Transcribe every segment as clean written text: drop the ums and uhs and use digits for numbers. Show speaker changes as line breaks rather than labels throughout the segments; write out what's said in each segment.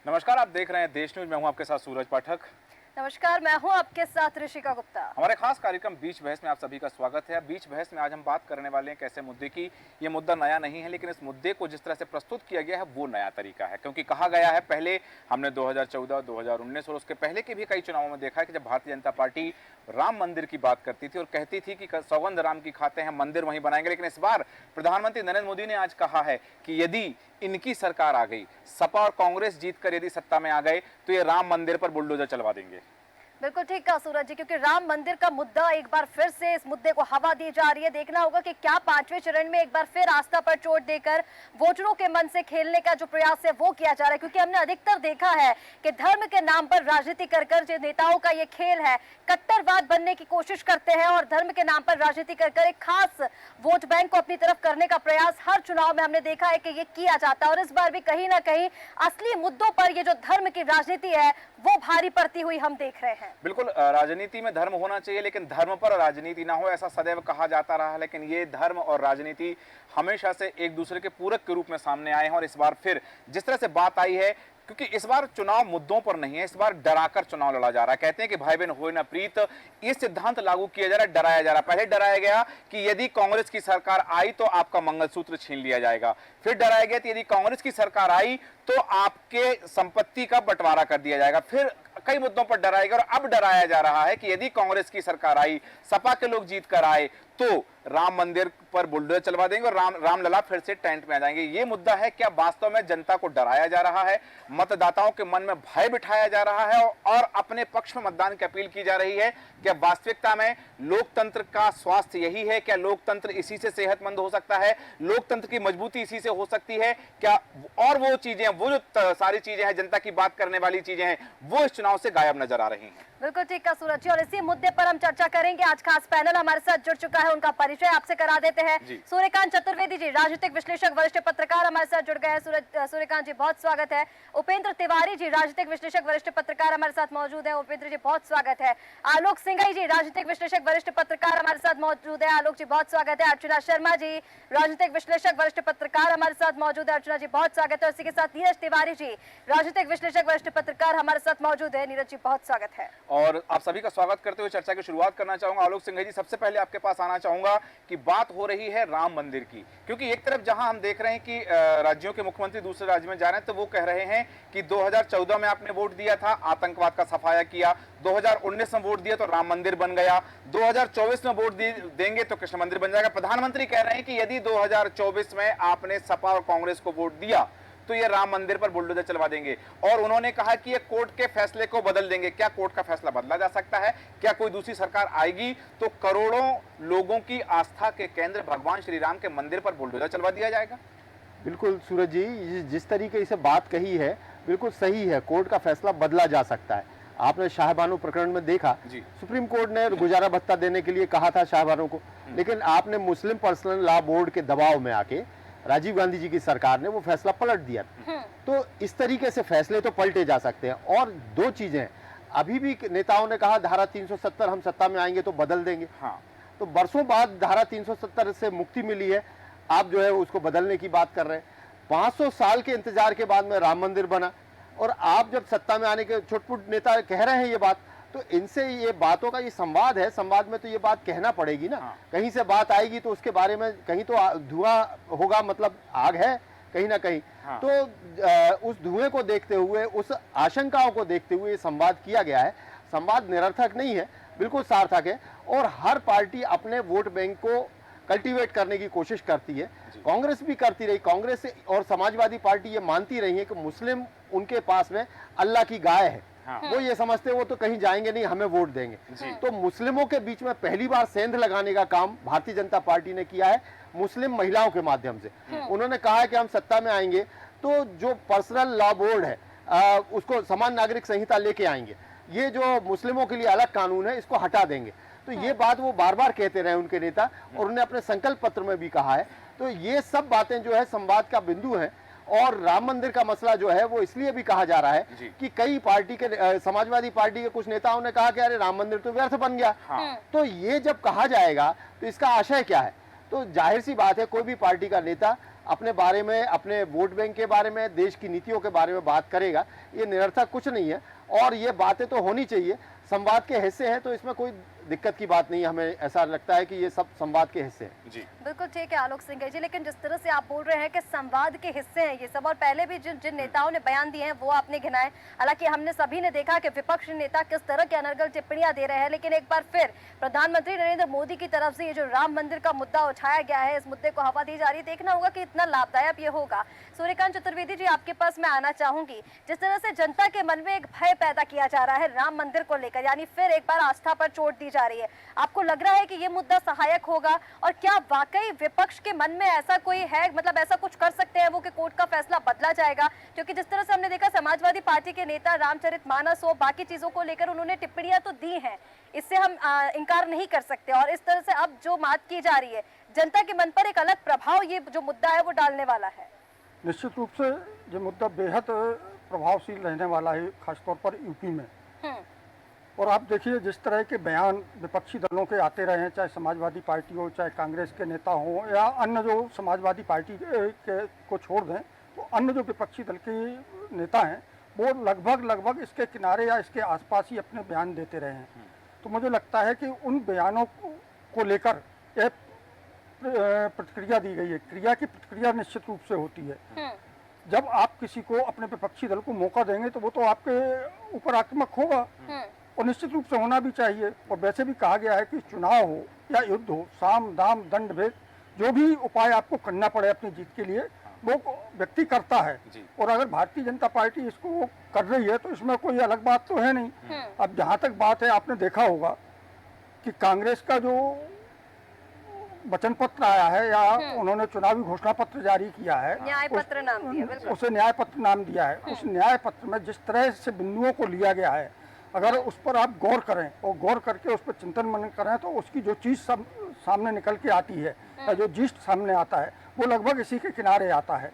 नमस्कार, आप देख रहे हैं देश न्यूज। मैं हूं आपके साथ सूरज पाठक।
नमस्कार, मैं हूं आपके साथ ऋषिका गुप्ता।
हमारे खास कार्यक्रम बीच बहस में आप सभी का स्वागत है। बीच बहस में आज हम बात करने वाले हैं कैसे मुद्दे की। ये मुद्दा नया नहीं है, लेकिन इस मुद्दे को जिस तरह से प्रस्तुत किया गया है वो नया तरीका है। क्योंकि कहा गया है, पहले हमने 2014, 2019 और उसके पहले के भी कई चुनावों में देखा है कि जब भारतीय जनता पार्टी राम मंदिर की बात करती थी और कहती थी कि सौगंध राम की खाते हैं, मंदिर वहीं बनाएंगे। लेकिन इस बार प्रधानमंत्री नरेंद्र मोदी ने आज कहा है कि यदि इनकी सरकार आ गई, सपा और कांग्रेस जीतकर यदि सत्ता में आ गए, तो ये राम मंदिर पर बुलडोजर चलवा देंगे।
बिल्कुल ठीक कहा सूरज जी, क्योंकि राम मंदिर का मुद्दा एक बार फिर से इस मुद्दे को हवा दी जा रही है। देखना होगा कि क्या पांचवें चरण में एक बार फिर आस्था पर चोट देकर वोटरों के मन से खेलने का जो प्रयास है वो किया जा रहा है। क्योंकि हमने अधिकतर देखा है कि धर्म के नाम पर राजनीति कर जो नेताओं का ये खेल है, कट्टरवाद बनने की कोशिश करते हैं और धर्म के नाम पर राजनीति कर एक खास वोट बैंक को अपनी तरफ करने का प्रयास हर चुनाव में हमने देखा है कि ये किया जाता है। और इस बार भी कहीं ना कहीं असली मुद्दों पर ये जो धर्म की राजनीति है वो भारी पड़ती हुई हम देख रहे हैं।
बिल्कुल, राजनीति में धर्म होना चाहिए, लेकिन धर्म पर राजनीति ना हो, ऐसा सदैव कहा जाता रहा है। लेकिन ये धर्म और राजनीति हमेशा से एक दूसरे के पूरक के रूप में सामने आए हैं। और इस बार फिर जिस तरह से बात आई है, क्योंकि इस बार चुनाव मुद्दों पर नहीं है, इस बार डराकर चुनाव लड़ा जा रहा है। कहते हैं कि भाई बहन होए ना प्रीत, ये सिद्धांत लागू किया जा रहा है, डराया जा रहा है। पहले डराया गया कि यदि कांग्रेस की सरकार आई तो आपका मंगलसूत्र छीन लिया जाएगा। फिर डराया गया कि यदि कांग्रेस की सरकार आई तो आपके संपत्ति का बंटवारा कर दिया जाएगा। फिर कई मुद्दों पर डराया गया और अब डराया जा रहा है कि यदि कांग्रेस की सरकार आई, सपा के लोग जीत कर आए, तो राम मंदिर पर बुलडोजर चलवा देंगे और रामलला फिर से टेंट में आ जाएंगे। ये मुद्दा है, क्या वास्तव में जनता को डराया जा रहा है, मतदाताओं के मन में भय बिठाया जा रहा है और अपने पक्ष में मतदान की अपील की जा रही है? क्या वास्तविकता में लोकतंत्र का स्वास्थ्य यही है? क्या लोकतंत्र इसी से सेहतमंद हो सकता है? लोकतंत्र की मजबूती इसी से हो सकती है क्या? और वो चीजें, वो जो सारी चीजें हैं, जनता की बात करने वाली चीजें हैं, वो इस चुनाव से गायब नजर आ रही हैं।
बिल्कुल ठीक कहा सूरज जी, और इसी मुद्दे पर हम चर्चा करेंगे। आज खास पैनल हमारे साथ जुड़ चुका है, उनका परिचय आपसे करा देते हैं। सूर्यकांत चतुर्वेदी जी, राजनीतिक विश्लेषक, वरिष्ठ पत्रकार हमारे साथ जुड़ गए हैं। सूर्यकांत जी बहुत स्वागत है। उपेंद्र तिवारी जी, राजनीतिक विश्लेषक, वरिष्ठ पत्रकार हमारे साथ मौजूद है। उपेंद्र जी बहुत स्वागत है। आलोक सिंघई जी, राजनीतिक विश्लेषक, वरिष्ठ पत्रकार हमारे साथ मौजूद है। आलोक जी बहुत स्वागत है। अर्चना शर्मा जी, राजनीतिक विश्लेषक, वरिष्ठ पत्रकार हमारे साथ मौजूद है। अर्चना जी बहुत स्वागत है। इसी के साथ नीरज तिवारी जी, राजनीतिक विश्लेषक, वरिष्ठ पत्रकार हमारे साथ मौजूद है। नीरज जी बहुत स्वागत है।
और आप सभी का स्वागत करते हुए चर्चा की शुरुआत करना चाहूंगा। आलोक सिंघई जी, सबसे पहले आपके पास आना चाहूंगा कि बात हो रही है राम मंदिर की, क्योंकि एक तरफ जहां हम देख रहे हैं कि राज्यों के मुख्यमंत्री दूसरे राज्य में जा रहे हैं, तो वो कह रहे हैं कि 2014 में आपने वोट दिया था, आतंकवाद का सफाया किया, 2019 में वोट दिया तो राम मंदिर बन गया, 2024 में वोट देंगे तो कृष्ण मंदिर बन जाएगा। प्रधानमंत्री कह रहे हैं कि यदि 2024 में आपने सपा और कांग्रेस को वोट दिया तो ये राम मंदिर पर बुलडोजर चलवा देंगे। और उन्होंने कहा कि ये कोर्ट के फैसले को बदल देंगे। क्या कोर्ट का फैसला बदला जा सकता है? क्या कोई दूसरी सरकार आएगी तो करोड़ों लोगों की आस्था के केंद्र भगवान श्री राम के मंदिर पर बुलडोजर चलवा दिया जाएगा?
बिल्कुल सूरज जी, जिस तरीके से बात कही है बिल्कुल सही है। कोर्ट का फैसला बदला जा सकता है। आपने शाहबानो प्रकरण में देखा, सुप्रीम कोर्ट ने गुजारा भत्ता देने के लिए कहा था शाहबानो को, लेकिन आपने मुस्लिम पर्सनल लॉ बोर्ड के दबाव में आके राजीव गांधी जी की सरकार ने वो फैसला पलट दिया। तो इस तरीके से फैसले तो पलटे जा सकते हैं। और दो चीजें, अभी भी नेताओं ने कहा धारा 370 हम सत्ता में आएंगे तो बदल देंगे। तो बरसों बाद धारा 370 से मुक्ति मिली है, आप जो है उसको बदलने की बात कर रहे हैं। 500 साल के इंतजार के बाद में राम मंदिर बना, और आप जब सत्ता में आने के छोटपुट नेता कह रहे हैं ये बात, तो इनसे ये बातों का ये संवाद है, संवाद में तो ये बात कहना पड़ेगी ना। कहीं से बात आएगी तो उसके बारे में कहीं तो धुआं होगा, मतलब आग है कहीं ना कहीं। तो उस धुएं को देखते हुए, उस आशंकाओं को देखते हुए संवाद किया गया है। संवाद निरर्थक नहीं है, बिल्कुल सार्थक है। और हर पार्टी अपने वोट बैंक को कल्टीवेट करने की कोशिश करती है। कांग्रेस भी करती रही। कांग्रेस और समाजवादी पार्टी ये मानती रही है कि मुस्लिम उनके पास में अल्लाह की गाय है। वो ये समझते वो तो कहीं जाएंगे नहीं, हमें वोट देंगे। तो मुस्लिमों के बीच में पहली बार सेंध लगाने का काम भारतीय जनता पार्टी ने किया है, मुस्लिम महिलाओं के माध्यम से। उन्होंने कहा है कि हम सत्ता में आएंगे तो जो पर्सनल लॉ बोर्ड है उसको समान नागरिक संहिता लेके आएंगे। ये जो मुस्लिमों के लिए अलग कानून है इसको हटा देंगे। तो ये बात वो बार बार कहते रहे उनके नेता, और उन्होंने अपने संकल्प पत्र में भी कहा है। तो ये सब बातें जो है संवाद का बिंदु है। और राम मंदिर का मसला जो है वो इसलिए भी कहा जा रहा है कि कई पार्टी के समाजवादी पार्टी के कुछ नेताओं ने कहा कि अरे राम मंदिर तो व्यर्थ बन गया। तो ये जब कहा जाएगा तो इसका आशय क्या है? तो जाहिर सी बात है, कोई भी पार्टी का नेता अपने बारे में, अपने वोट बैंक के बारे में, देश की नीतियों के बारे में बात करेगा, ये निरर्थक कुछ नहीं है। और ये बातें तो होनी चाहिए, संवाद के हिस्से हैं, तो इसमें कोई दिक्कत की बात नहीं है। हमें ऐसा लगता है कि ये सब संवाद के हिस्से हैं।
जी
बिल्कुल ठीक है आलोक सिंह जी, लेकिन जिस तरह से आप बोल रहे हैं कि संवाद के हिस्से हैं ये सब, और पहले भी जिन नेताओं ने बयान दिए हैं वो आपने गिनाए, हालांकि हमने सभी ने देखा कि विपक्ष नेता किस तरह के अनर्गल टिप्पणियां दे रहे हैं, लेकिन एक बार फिर प्रधानमंत्री नरेंद्र मोदी की तरफ से ये जो राम मंदिर का मुद्दा उठाया गया है, इस मुद्दे को हवा दी जा रही है। देखना होगा कि इतना लाभदायक ये होगा। सूर्यकांत चतुर्वेदी जी, आपके पास मैं आना चाहूंगी। जिस तरह से जनता के मन में एक भय पैदा किया जा रहा है राम मंदिर को लेकर, यानी फिर एक बार आस्था पर चोट दी जा रही है, आपको लग रहा है कि ये मुद्दा सहायक होगा? और क्या वाकई विपक्ष के मन में ऐसा कोई है, मतलब ऐसा कुछ कर सकते हैं वो कि कोर्ट का फैसला बदला जाएगा? क्योंकि जिस तरह से हमने देखा समाजवादी पार्टी के नेता रामचरितमानस हो, बाकी चीजों को लेकर उन्होंने टिप्पणियां तो दी हैं, इससे हम इनकार नहीं कर सकते। और इस तरह से अब जो बात की जा रही है, जनता के मन पर एक अलग प्रभाव ये जो मुद्दा है वो डालने वाला है।
निश्चित रूप से ये मुद्दा बेहद प्रभावशील रहने वाला है, खासतौर पर यूपी में। और आप देखिए जिस तरह के बयान विपक्षी दलों के आते रहे हैं, चाहे समाजवादी पार्टी हो, चाहे कांग्रेस के नेता हो, या अन्य जो समाजवादी पार्टी को छोड़ दें तो अन्य जो विपक्षी दल के नेता हैं वो लगभग इसके किनारे या इसके आसपास ही अपने बयान देते रहे हैं। तो मुझे लगता है कि उन बयानों को लेकर एक प्रतिक्रिया दी गई है। क्रिया की प्रतिक्रिया निश्चित रूप से होती है। जब आप किसी को, अपने विपक्षी दल को मौका देंगे तो वो तो आपके ऊपर आक्रामक होगा, और निश्चित रूप से होना भी चाहिए। और वैसे भी कहा गया है कि चुनाव हो या युद्ध हो, साम दाम दंड भेद, जो भी उपाय आपको करना पड़े अपनी जीत के लिए वो व्यक्ति करता है। और अगर भारतीय जनता पार्टी इसको कर रही है तो इसमें कोई अलग बात तो है नहीं। अब जहाँ तक बात है, आपने देखा होगा कि कांग्रेस का जो वचन पत्र आया है या उन्होंने चुनावी घोषणा पत्र जारी किया है,
न्याय पत्र नाम दिया, बिल्कुल।
उसे न्याय पत्र नाम दिया है। उस न्याय पत्र में जिस तरह से बिंदुओं को लिया गया है, अगर उस पर आप गौर करें और गौर करके उस पर चिंतन मनन करें तो उसकी जो चीज़ सामने निकल के आती है या जो जिस्ट सामने आता है वो लगभग इसी के किनारे आता है।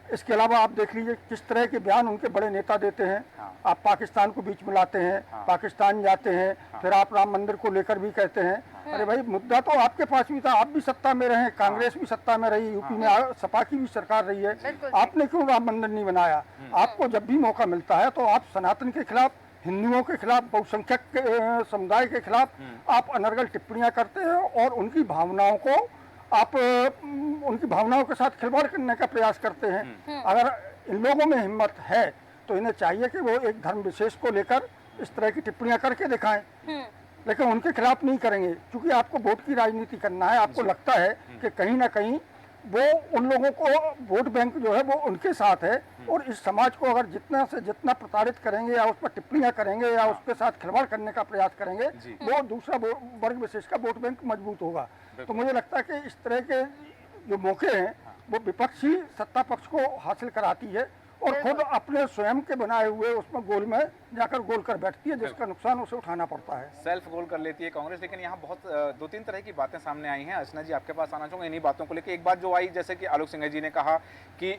इसके अलावा आप देख लीजिए किस तरह के बयान उनके बड़े नेता देते हैं। आप पाकिस्तान को बीच में लाते हैं, पाकिस्तान जाते हैं, फिर आप राम मंदिर को लेकर भी कहते हैं, अरे भाई मुद्दा तो आपके पास भी था, आप भी सत्ता में रहे, कांग्रेस भी सत्ता में रही, यूपी में सपा की भी सरकार रही है, आपने क्यों राम मंदिर नहीं बनाया? आपको जब भी मौका मिलता है तो आप सनातन के खिलाफ, हिंदुओं के खिलाफ, बहुसंख्यक समुदाय के खिलाफ आप अनर्गल टिप्पणियां करते हैं और उनकी भावनाओं को आप उनकी भावनाओं के साथ खिलवाड़ करने का प्रयास करते हैं। अगर इन लोगों में हिम्मत है तो इन्हें चाहिए कि वो एक धर्म विशेष को लेकर इस तरह की टिप्पणियां करके दिखाएं, लेकिन उनके खिलाफ नहीं करेंगे, क्योंकि आपको वोट की राजनीति करना है। आपको लगता है कि कहीं ना कहीं वो उन लोगों को, वोट बैंक जो है वो उनके साथ है, और इस समाज को अगर जितना से जितना प्रताड़ित करेंगे या उस पर टिप्पणियां करेंगे या उसके साथ खिलवाड़ करने का प्रयास करेंगे, वो दूसरा वर्ग विशेष का वोट बैंक मजबूत होगा। तो मुझे लगता है कि इस तरह के जो मौके हैं वो विपक्षी सत्ता पक्ष को हासिल कराती है और खुद अपने स्वयं के बनाए हुए उसमें गोल में जाकर गोल कर बैठती है, जिसका नुकसान उसे उठाना पड़ता है।
सेल्फ गोल कर लेती है कांग्रेस। लेकिन यहाँ बहुत दो तीन तरह की बातें सामने आई हैं। अर्चना जी, आपके पास आना चाहूँगा इन्हीं बातों को लेकर। एक बात जो आई, जैसे कि आलोक सिंह जी ने कहा कि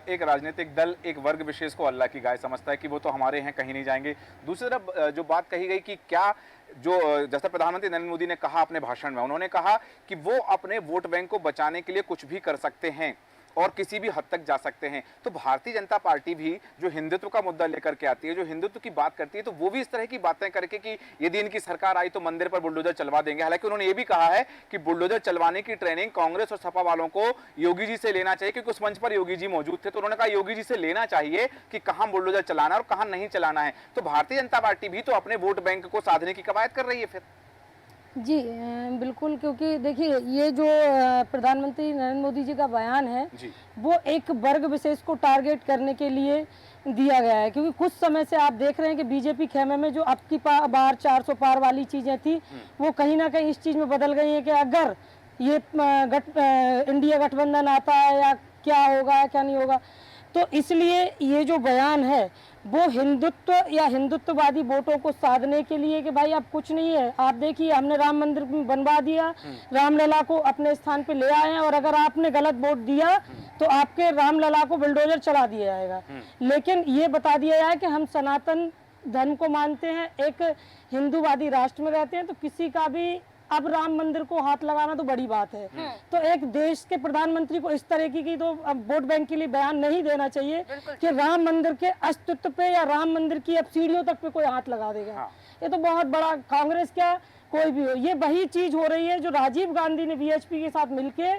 एक राजनीतिक दल एक वर्ग विशेष को अल्लाह की गाय समझता है कि वो तो हमारे हैं, कहीं नहीं जाएंगे। दूसरी तरफ जो बात कही गई कि क्या जो जैसा प्रधानमंत्री नरेंद्र मोदी ने कहा अपने भाषण में, उन्होंने कहा कि वो अपने वोट बैंक को बचाने के लिए कुछ भी कर सकते हैं और किसी भी हद तक जा सकते हैं। तो भारतीय जनता पार्टी भी जो हिंदुत्व का मुद्दा लेकर के आती है, जो हिंदुत्व की बात करती है, तो वो भी इस तरह की बातें करके कि यदि इनकी सरकार आई तो मंदिर पर बुलडोजर चलवा देंगे। हालांकि उन्होंने ये भी कहा है कि बुलडोजर चलवाने की ट्रेनिंग कांग्रेस और सपा वालों को योगी जी से लेना चाहिए, क्योंकि उस मंच पर योगी जी मौजूद थे। तो उन्होंने कहा योगी जी से लेना चाहिए कि कहां बुलडोजर चलाना है और कहां नहीं चलाना है। तो भारतीय जनता पार्टी भी तो अपने वोट बैंक को साधने की कवायद कर रही है फिर।
जी बिल्कुल, क्योंकि देखिए ये जो प्रधानमंत्री नरेंद्र मोदी जी का बयान है वो एक वर्ग विशेष को टारगेट करने के लिए दिया गया है। क्योंकि कुछ समय से आप देख रहे हैं कि बीजेपी खेमे में जो अब की बार 400 पार वाली चीज़ें थी वो कहीं ना कहीं इस चीज़ में बदल गई है कि अगर ये इंडिया गठबंधन आता है या क्या होगा क्या नहीं होगा। तो इसलिए ये जो बयान है वो हिंदुत्व या हिंदुत्ववादी वोटों को साधने के लिए कि भाई अब कुछ नहीं है, आप देखिए हमने राम मंदिर बनवा दिया, रामलला को अपने स्थान पे ले आए हैं, और अगर आपने गलत वोट दिया तो आपके रामलला को बुलडोजर चला दिया जाएगा। लेकिन ये बता दिया जाए कि हम सनातन धर्म को मानते हैं, एक हिंदूवादी राष्ट्र में रहते हैं, तो किसी का भी अब राम मंदिर को हाथ लगाना तो बड़ी बात है। तो एक देश के प्रधानमंत्री को इस तरह की तो अब वोट बैंक के लिए बयान नहीं देना चाहिए कि राम मंदिर के अस्तित्व पे या राम मंदिर की अब सीढ़ियों तक पे कोई हाथ लगा देगा। ये तो बहुत बड़ा, कांग्रेस क्या कोई भी हो, ये वही चीज हो रही है जो राजीव गांधी ने वीएचपी के साथ मिलके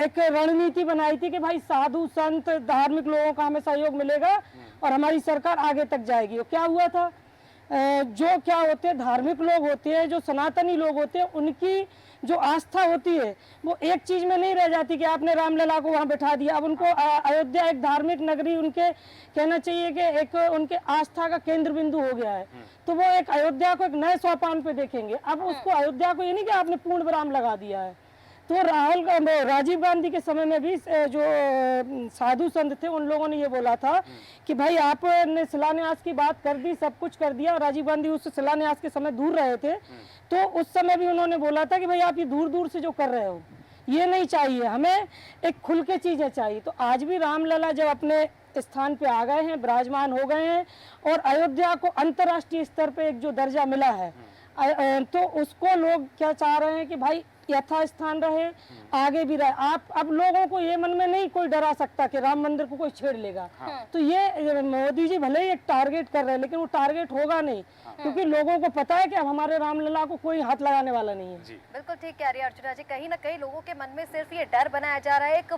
एक रणनीति बनाई थी कि भाई साधु संत धार्मिक लोगों का हमें सहयोग मिलेगा और हमारी सरकार आगे तक जाएगी। और क्या हुआ था, जो क्या होते हैं धार्मिक लोग होते हैं, जो सनातनी लोग होते हैं, उनकी जो आस्था होती है वो एक चीज में नहीं रह जाती कि आपने रामलला को वहां बैठा दिया। अब उनको अयोध्या एक धार्मिक नगरी, उनके कहना चाहिए कि एक उनके आस्था का केंद्र बिंदु हो गया है। तो वो एक अयोध्या को एक नए सोपान पे देखेंगे। अब उसको अयोध्या को ये नहीं कि आपने पूर्ण विराम लगा दिया है। तो राजीव गांधी के समय में भी जो साधु संत थे उन लोगों ने ये बोला था कि भाई आपने शिलान्यास की बात कर दी, सब कुछ कर दिया। राजीव गांधी उस शिलान्यास के समय दूर रहे थे, तो उस समय भी उन्होंने बोला था कि भाई आप ये दूर दूर से जो कर रहे हो ये नहीं चाहिए, हमें एक खुल के चीजें चाहिए। तो आज भी रामलला जब अपने स्थान पे आ गए हैं, विराजमान हो गए हैं और अयोध्या को अंतर्राष्ट्रीय स्तर पे एक जो दर्जा मिला है, तो उसको लोग क्या चाह रहे हैं कि भाई यथास्थान रहे, आगे भी रहे। आप अब लोगों को ये मन में नहीं कोई डरा सकता कि राम मंदिर को कोई छेड़ लेगा। तो ये मोदी जी भले ही एक टारगेट कर रहे हैं, लेकिन वो टारगेट होगा नहीं, क्योंकि लोगों को पता है कि अब हमारे रामलला को कोई हाथ लगाने वाला नहीं है।
बिल्कुल ठीक कह रही है अर्चना जी। कहीं ना कहीं लोगों के मन में सिर्फ ये डर बनाया जा रहा है एक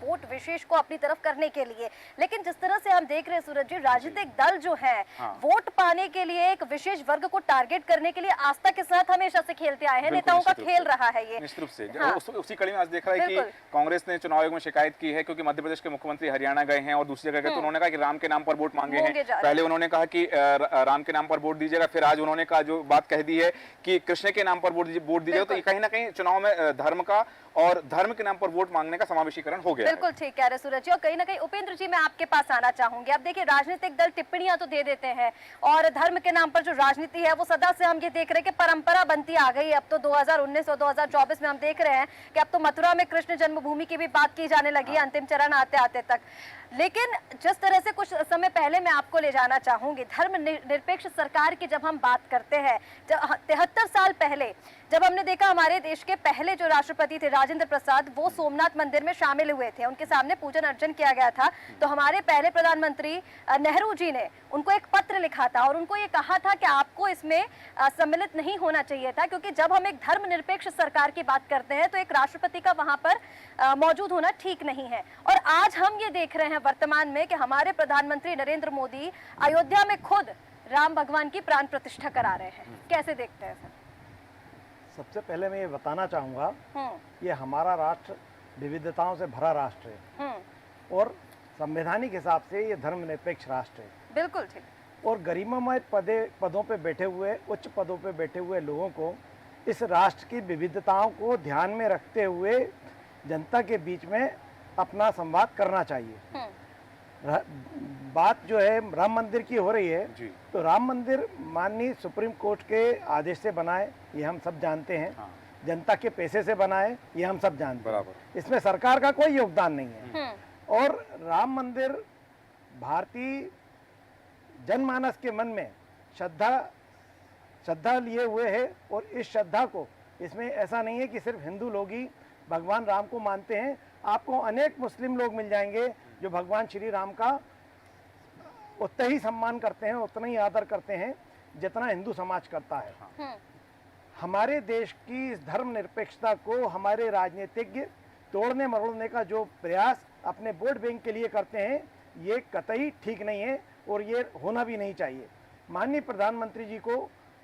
वोट विशेष को अपनी तरफ करने के लिए। लेकिन जिस तरह से हम देख रहे हैं सूरज जी, राजनीतिक दल जो है वोट पाने के लिए एक विशेष वर्ग को टारगेट करने के लिए आस्था के साथ हमेशा से खेलते आए हैं। नेताओं का खेल रहा है ये
निश्चित रूप से। उसी कड़ी में आज देख रहा है कि कांग्रेस ने चुनाव आयोग में शिकायत की है, क्योंकि मध्य प्रदेश के मुख्यमंत्री हरियाणा गए हैं और दूसरी जगह गए तो उन्होंने कहा कि राम के नाम पर वोट मांगे हैं। पहले उन्होंने कहा कि राम के नाम पर वोट दीजिएगा, फिर आज उन्होंने कहा जो बात कह दी है कि कृष्ण के नाम पर वोट दीजिएगा। तो कहीं ना कहीं चुनाव में धर्म का और धर्म के नाम पर वोट मांगने का समावेशीकरण हो गया।
बिल्कुल ठीक कह रहे सूरज जी। और कहीं ना कहीं उपेंद्र जी मैं आपके पास आना चाहूंगी। अब देखिए राजनीतिक दल टिप्पणियां तो दे देते हैं और धर्म के नाम पर जो राजनीति है वो सदा से हम ये देख रहे हैं कि परंपरा बनती आ गई। अब तो 2019 और 2024 में हम देख रहे हैं कि अब तो मथुरा में कृष्ण जन्मभूमि की भी बात की जाने लगी है, अंतिम चरण आते आते तक। लेकिन जिस तरह से कुछ समय पहले मैं आपको ले जाना चाहूंगी, धर्म निरपेक्ष सरकार की जब हम बात करते हैं, 73 साल पहले जब हमने देखा हमारे देश के पहले जो राष्ट्रपति थे राजेंद्र प्रसाद, वो सोमनाथ मंदिर में शामिल हुए थे, उनके सामने पूजन अर्चन किया गया था। तो हमारे पहले प्रधानमंत्री नेहरू जी ने उनको एक पत्र लिखा था और उनको ये कहा था कि आपको इसमें सम्मिलित नहीं होना चाहिए था, क्योंकि जब हम एक धर्मनिरपेक्ष सरकार की बात करते हैं तो एक राष्ट्रपति का वहां पर मौजूद होना ठीक नहीं है। और आज हम ये देख रहे हैं वर्तमान में कि हमारे प्रधानमंत्री नरेंद्र मोदी अयोध्या में खुद राम भगवान की प्राण प्रतिष्ठा करा रहे हैं। कैसे देखते हैं सर?
सबसे पहले मैं ये बताना चाहूँगा, ये हमारा राष्ट्र विविधताओं से भरा राष्ट्र है और संवैधानिक हिसाब से ये धर्मनिरपेक्ष राष्ट्र है।
बिल्कुल ठीक।
और गरिमामय पदों पे बैठे हुए, उच्च पदों पे बैठे हुए लोगों को इस राष्ट्र की विविधताओं को ध्यान में रखते हुए जनता के बीच में अपना संवाद करना चाहिए। बात जो है राम मंदिर की हो रही है, तो राम मंदिर माननीय सुप्रीम कोर्ट के आदेश से बनाए ये हम सब जानते हैं। जनता के पैसे से बनाए ये हम सब जानते हैं। इसमें सरकार का कोई योगदान नहीं है। और राम मंदिर भारतीय जनमानस के मन में श्रद्धा लिए हुए है और इस श्रद्धा को, इसमें ऐसा नहीं है कि सिर्फ हिंदू लोग ही भगवान राम को मानते हैं। आपको अनेक मुस्लिम लोग मिल जाएंगे जो भगवान श्री राम का उतना ही सम्मान करते हैं, उतना ही आदर करते हैं जितना हिंदू समाज करता है। हमारे देश की इस धर्मनिरपेक्षता को हमारे राजनीतिज्ञ तोड़ने मरोड़ने का जो प्रयास अपने वोट बैंक के लिए करते हैं, ये कतई ठीक नहीं है और ये होना भी नहीं चाहिए। माननीय प्रधानमंत्री जी को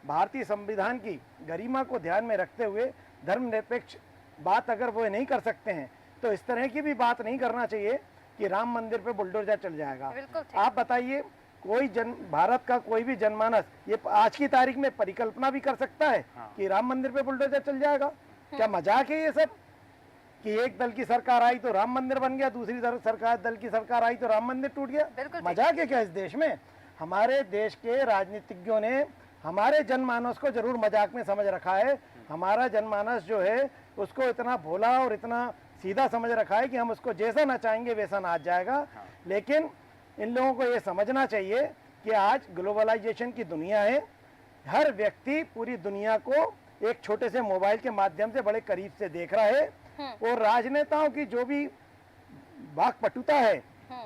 भारतीय संविधान की गरिमा को ध्यान में रखते हुए धर्मनिरपेक्ष बात अगर वो नहीं कर सकते हैं तो इस तरह की भी बात नहीं करना चाहिए कि राम मंदिर पे बुलडोजर चल जाएगा। आप बताइए, कोई भारत का कोई भी जनमानस ये आज की तारीख में परिकल्पना भी कर सकता है कि राम मंदिर पे बुलडोजर चल जाएगा? क्या मजाक है ये सब कि एक दल की सरकार आई तो राम मंदिर बन गया, दूसरी दल की सरकार आई तो राम मंदिर टूट गया? मजाक है क्या इस देश में? हमारे देश के राजनीतिज्ञों ने हमारे जनमानस को जरूर मजाक में समझ रखा है। हमारा जनमानस जो है उसको इतना भोला और इतना सीधा समझ रखा है कि हम उसको जैसा ना चाहेंगे वैसा नाच जाएगा। लेकिन इन लोगों को ये समझना चाहिए कि आज ग्लोबलाइजेशन की दुनिया है। हर व्यक्ति पूरी दुनिया को एक छोटे से मोबाइल के माध्यम से बड़े करीब से देख रहा है, और राजनेताओं की जो भी वाकपटुता है,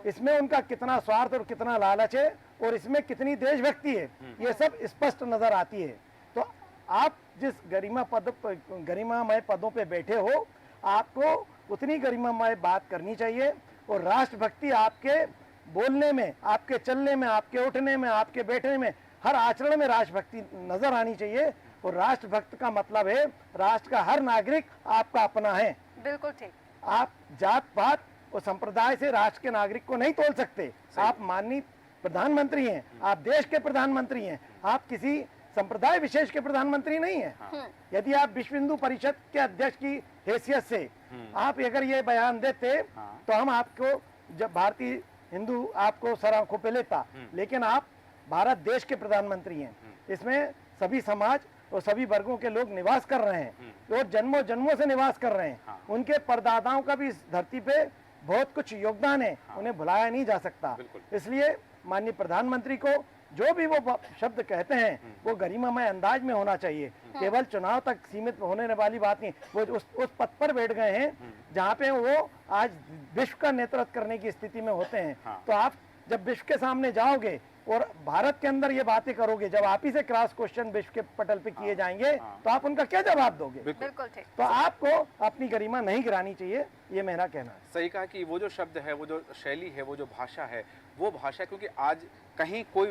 इसमें उनका कितना स्वार्थ और कितना लालच है, और इसमें कितनी देशभक्ति है, ये सब स्पष्ट नजर आती है। तो आप जिस गरिमामय पदों पे बैठे हो, आपको उतनी गरिमामय बात करनी चाहिए, और राष्ट्रभक्ति आपके बोलने में, आपके चलने में, आपके उठने में, आपके बैठने में, हर आचरण में राष्ट्रभक्ति नजर आनी चाहिए। और राष्ट्रभक्त का मतलब है राष्ट्र का हर नागरिक आपका अपना है।
बिल्कुल ठीक।
आप जात पात और संप्रदाय से राष्ट्र के नागरिक को नहीं तोल सकते। आप माननीय प्रधानमंत्री हैं, आप देश के प्रधानमंत्री हैं, आप किसी संप्रदाय विशेष के प्रधानमंत्री नहीं हैं। यदि आप विश्व हिंदू परिषद के अध्यक्ष की हैसियत से आप अगर ये बयान देते तो हम आपको, जब भारतीय हिंदू आपको सर आंखों पे लेता, लेकिन आप भारत देश के प्रधानमंत्री हैं, इसमें सभी समाज और सभी वर्गों के लोग निवास कर रहे हैं और जन्मों जन्मों से निवास कर रहे हैं। उनके परदादाओं का भी इस धरती पे बहुत कुछ योगदान है, उन्हें भुलाया नहीं जा सकता। इसलिए माननीय प्रधानमंत्री को जो भी वो शब्द कहते हैं वो गरिमामय अंदाज में होना चाहिए। केवल चुनाव तक सीमित होने वाली बात नहीं। वो उस पद पर बैठ गए हैं जहाँ पे वो आज विश्व का नेतृत्व करने की स्थिति में होते हैं। तो आप जब विश्व के सामने जाओगे और भारत के अंदर ये बातें करोगे, जब आप ही से क्रॉस क्वेश्चन विश्व के पटल पे किए जाएंगे तो आप उनका क्या जवाब दोगे?
बिल्कुल ठीक।
तो आपको अपनी गरिमा नहीं गिरानी चाहिए, ये मेरा कहना है।
सही कहा कि वो जो शब्द है, वो जो शैली है, वो जो भाषा है, वो भाषा, क्योंकि आज कहीं कोई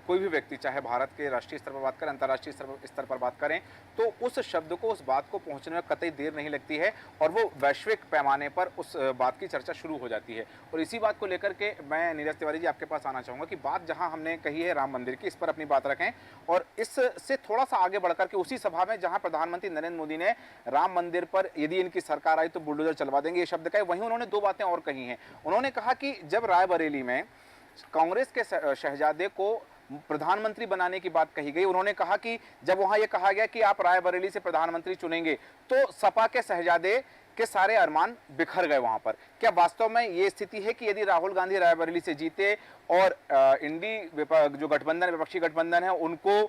भी व्यक्ति, चाहे भारत के राष्ट्रीय स्तर पर बात करें, अंतर्राष्ट्रीय स्तर पर बात करें, तो उस शब्द को, उस बात को पहुंचने में कतई देर नहीं लगती है और वो वैश्विक पैमाने पर उस बात की चर्चा शुरू हो जाती है। और इसी बात को लेकर के मैं नीरज तिवारी जी आपके पास आना चाहूँगा कि बात जहाँ हमने कही है राम मंदिर की, इस पर अपनी बात रखें और इससे थोड़ा सा आगे बढ़कर के उसी सभा में जहाँ प्रधानमंत्री नरेंद्र मोदी ने राम मंदिर पर यदि इनकी सरकार आई तो बुलडोजर चलवा देंगे, ये शब्द कहे, वहीं उन्होंने दो बातें और कही हैं। उन्होंने कहा कि जब रायबरेली में कांग्रेस के शहजादे को प्रधानमंत्री बनाने की बात कही गई, उन्होंने कहा कि जब वहां यह कहा गया कि आप रायबरेली से प्रधानमंत्री चुनेंगे तो सपा के शहजादे के सारे अरमान बिखर गए वहां पर। क्या वास्तव में ये स्थिति है कि यदि राहुल गांधी रायबरेली से जीते और इंडी जो गठबंधन, विपक्षी गठबंधन है, उनको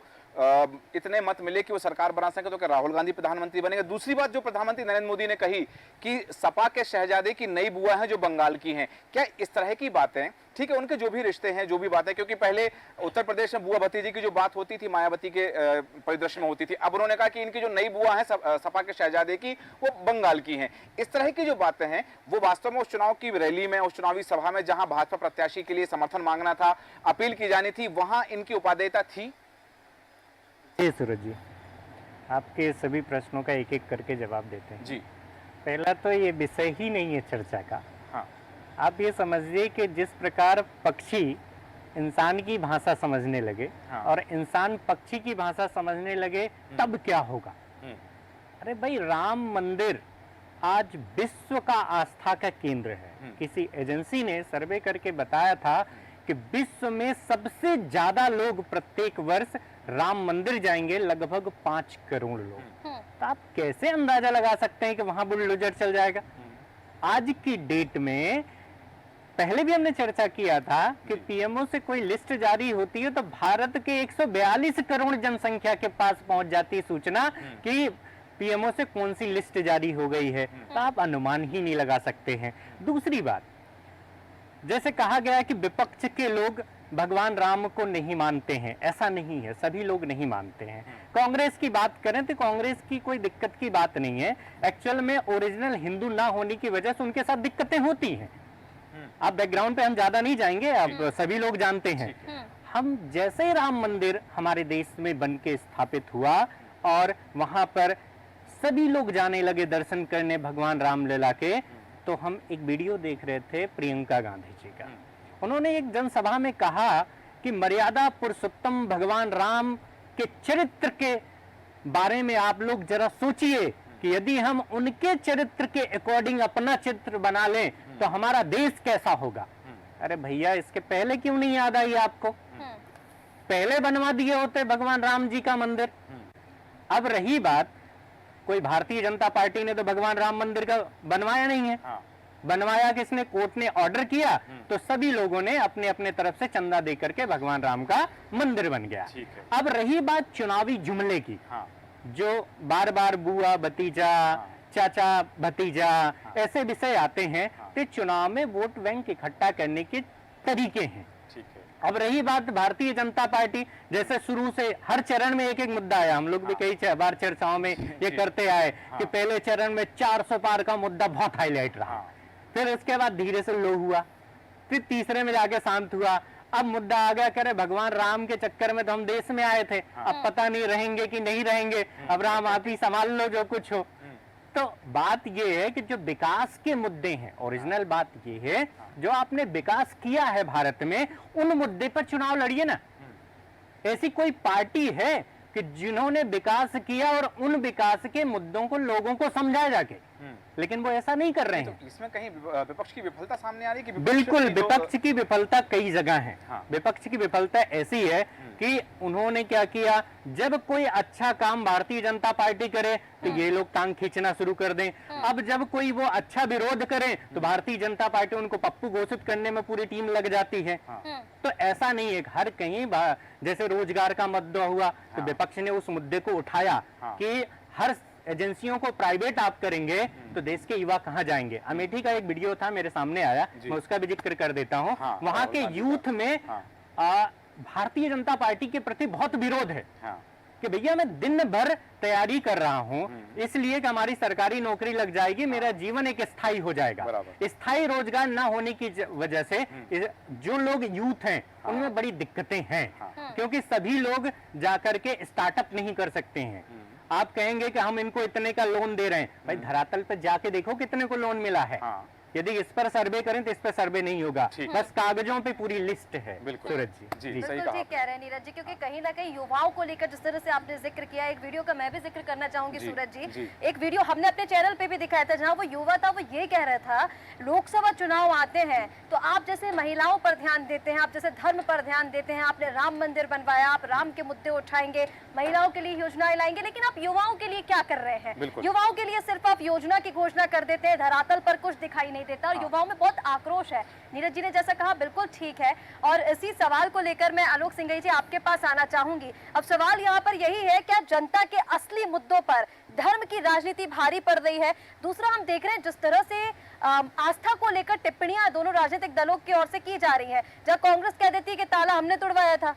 इतने मत मिले कि वो सरकार बना सके, तो क्या राहुल गांधी प्रधानमंत्री बनेंगे? दूसरी बात जो प्रधानमंत्री नरेंद्र मोदी ने कही कि सपा के शहजादे की नई बुआ हैं जो बंगाल की हैं, क्या इस तरह की बातें, ठीक है उनके जो भी रिश्ते हैं, जो भी बातें, क्योंकि पहले उत्तर प्रदेश में बुआ भतीजी की जो बात होती थी मायावती के परिदृश्य में होती थी, अब उन्होंने कहा कि इनकी जो नई बुआ है सपा के शहजादे की, वो बंगाल की हैं। इस तरह की जो बातें हैं वो वास्तव में उस चुनाव की रैली में, उस चुनावी सभा में जहां भाजपा प्रत्याशी के लिए समर्थन मांगना था, अपील की जानी थी, वहां इनकी उपादेयता थी?
जी सूरज जी, आपके सभी प्रश्नों का एक एक करके जवाब देते हैं।
जी,
पहला तो ये विषय ही नहीं है चर्चा का।
हाँ।
आप ये समझिए कि जिस प्रकार पक्षी इंसान की भाषा समझने लगे,
हाँ।
और इंसान पक्षी की भाषा समझने लगे, तब क्या होगा? अरे भाई, राम मंदिर आज विश्व का आस्था का केंद्र है। किसी एजेंसी ने सर्वे करके बताया था कि विश्व में सबसे ज्यादा लोग प्रत्येक वर्ष राम मंदिर जाएंगे, लगभग 5 करोड़ लोग। तो आप कैसे अंदाजा लगा सकते हैं कि वहां बुलडोजर चल जाएगा? आज की डेट में, पहले भी हमने चर्चा किया था कि पीएमओ से कोई लिस्ट जारी होती है तो भारत के 142 करोड़ जनसंख्या के पास पहुंच जाती सूचना कि पीएमओ से कौन सी लिस्ट जारी हो गई है। तो आप अनुमान ही नहीं लगा सकते हैं। दूसरी बात, जैसे कहा गया कि विपक्ष के लोग भगवान राम को नहीं मानते हैं, ऐसा नहीं है, सभी लोग नहीं मानते हैं। कांग्रेस की बात करें तो कांग्रेस की कोई दिक्कत की बात नहीं है। एक्चुअल में ओरिजिनल हिंदू ना होने की वजह से उनके साथ दिक्कतें होती हैं। आप बैकग्राउंड पे हम ज्यादा नहीं जाएंगे, आप सभी लोग जानते हैं। हम जैसे ही राम मंदिर हमारे देश में बन के स्थापित हुआ और वहां पर सभी लोग जाने लगे दर्शन करने भगवान रामलला के, तो हम एक वीडियो देख रहे थे प्रियंका गांधी जी का। उन्होंने एक जनसभा में कहा कि मर्यादा पुरुषोत्तम भगवान राम के चरित्र के बारे में आप लोग जरा सोचिए कि यदि हम उनके चरित्र के अकॉर्डिंग अपना चित्र बना लें तो हमारा देश कैसा होगा। अरे भैया, इसके पहले क्यों नहीं याद आई आपको? पहले बनवा दिए होते भगवान राम जी का मंदिर। अब रही बात, कोई भारतीय जनता पार्टी ने तो भगवान राम मंदिर का बनवाया नहीं है। बनवाया किसने? कोर्ट ने ऑर्डर किया तो सभी लोगों ने अपने अपने तरफ से चंदा दे करके भगवान राम का मंदिर बन गया। अब रही बात चुनावी जुमले की, जो बार बार बुआ भतीजा, चाचा भतीजा ऐसे विषय आते हैं, तो चुनाव में वोट बैंक इकट्ठा करने के तरीके हैं।
ठीक है।
अब रही बात भारतीय जनता पार्टी, जैसे शुरू से हर चरण में एक एक मुद्दा आया, हम लोग भी कई बार चर्चाओं में ये करते आए कि पहले चरण में 400 पार का मुद्दा बहुत हाईलाइट रहा, फिर उसके बाद धीरे से लो हुआ, फिर तीसरे में जाके शांत हुआ, अब मुद्दा आ गया करे भगवान राम के चक्कर में तो हम देश में आए थे, अब पता नहीं रहेंगे कि नहीं रहेंगे, अब राम आप ही संभाल लो जो कुछ हो। तो बात ये है कि जो विकास के मुद्दे हैं, ओरिजिनल बात ये है जो आपने विकास किया है भारत में, उन मुद्दे पर चुनाव लड़िए ना। ऐसी कोई पार्टी है कि जिन्होंने विकास किया और उन विकास के मुद्दों को लोगों को समझाया जाके, लेकिन वो ऐसा नहीं कर रहे हैं।
तो इसमें कहीं विपक्ष की विफलता सामने आ रही है कि विपक्ष
बिल्कुल,
के लोग-
विपक्ष की विफलता कई जगह है।
हाँ।
विपक्ष की विफलता ऐसी है कि उन्होंने क्या किया, जब कोई अच्छा काम भारतीय जनता पार्टी करे तो ये लोग टांग खींचना शुरू कर दें, अब जब कोई वो अच्छा विरोध करे तो भारतीय जनता पार्टी उनको पप्पू घोषित करने में पूरी टीम लग जाती है। तो ऐसा नहीं है, हर कहीं जैसे रोजगार का मुद्दा हुआ तो विपक्ष ने उस मुद्दे को उठाया कि हर एजेंसियों को प्राइवेट आप करेंगे तो देश के युवा कहां जाएंगे। अमेठी का एक वीडियो था मेरे सामने आया, मैं उसका भी जिक्र कर देता हूं। वहां के यूथ में भारतीय जनता पार्टी के प्रति बहुत विरोध है कि भैया मैं दिन भर तैयारी कर रहा हूं इसलिए कि हमारी सरकारी नौकरी लग जाएगी, मेरा जीवन एक स्थायी हो जाएगा। स्थायी रोजगार ना होने की वजह से जो लोग यूथ हैं उनमें बड़ी दिक्कतें हैं, क्योंकि सभी लोग जाकर के स्टार्टअप नहीं कर सकते हैं। आप कहेंगे कि हम इनको इतने का लोन दे रहे हैं, भाई धरातल पर जाके देखो कितने को लोन मिला है। यदि इस पर सर्वे करें तो इस पर सर्वे नहीं होगा, बस कागजों पे पूरी लिस्ट है। सूरज जी
बिल्कुल ठीक कह रहे हैं नीरज जी, क्योंकि कहीं ना कहीं युवाओं को लेकर जिस तरह से आपने जिक्र किया, एक वीडियो का मैं भी जिक्र करना चाहूंगी सूरज जी। एक वीडियो हमने अपने चैनल पे भी दिखाया था जहां वो युवा था, वो ये कह रहा था लोकसभा चुनाव आते हैं तो आप जैसे महिलाओं पर ध्यान देते हैं, आप जैसे धर्म पर ध्यान देते हैं, आपने राम मंदिर बनवाया, आप राम के मुद्दे उठाएंगे, महिलाओं के लिए योजनाएं लाएंगे, लेकिन आप युवाओं के लिए क्या कर रहे हैं? युवाओं के लिए सिर्फ आप योजना की घोषणा कर देते हैं, धरातल पर कुछ दिखाई नहीं देता और युवाओं में बहुत आक्रोश है। नीरज जी ने जैसा कहा बिल्कुल ठीक है, और इसी सवाल को लेकर मैं आलोक सिंघई जी आपके पास आना चाहूंगी। अब सवाल यहाँ पर यही है, क्या जनता के असली मुद्दों पर धर्म की राजनीति भारी पड़ रही है? दूसरा, हम देख रहे हैं जिस तरह से आस्था को लेकर टिप्पणियां दोनों राजनीतिक दलों की ओर से की जा रही है, जब कांग्रेस कह देती है कि ताला हमने तोड़वाया था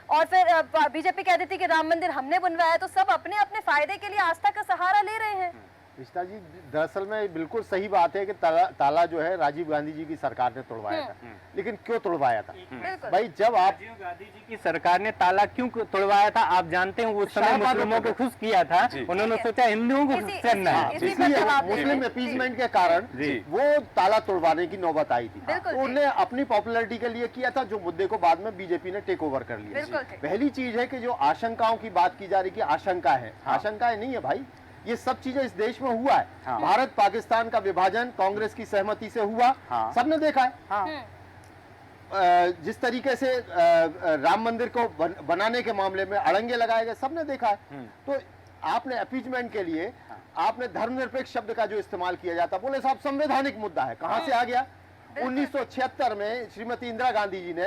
और फिर बीजेपी कह देती है कि राम मंदिर हमने बनवाया, तो सब अपने अपने फायदे के लिए आस्था का सहारा ले रहे हैं।
रिश्ता जी, दरअसल में बिल्कुल सही बात है कि ताला जो है राजीव गांधी जी की सरकार ने तोड़वाया था, लेकिन क्यों तोड़वाया था भाई? जब आप
राजीव गांधी जी की सरकार ने ताला क्यों तोड़वाया था आप जानते हैं? उस समय मुस्लिमों को खुश किया था, उन्होंने सोचा हिंदुओं को खुश करना है,
इसलिए मुस्लिम अपीजमेंट के कारण वो ताला तोड़वाने की नौबत आई थी। उन्होंने अपनी पॉपुलैरिटी के लिए किया था, जो मुद्दे को बाद में बीजेपी ने टेक ओवर कर लिया। पहली चीज है कि जो आशंकाओं की बात की जा रही है, आशंका है, आशंकाएं नहीं है भाई, ये सब चीजें इस देश में हुआ है। भारत पाकिस्तान का विभाजन कांग्रेस की सहमति से हुआ, सबने देखा है। जिस तरीके से राम मंदिर को बनाने के मामले में अड़ंगे लगाए गए, सबने देखा है। तो आपने अपीजमेंट के लिए आपने धर्मनिरपेक्ष शब्द का जो इस्तेमाल किया जाता, बोले साहब संवैधानिक मुद्दा है, कहां से आ गया? 1976 में श्रीमती इंदिरा गांधी जी ने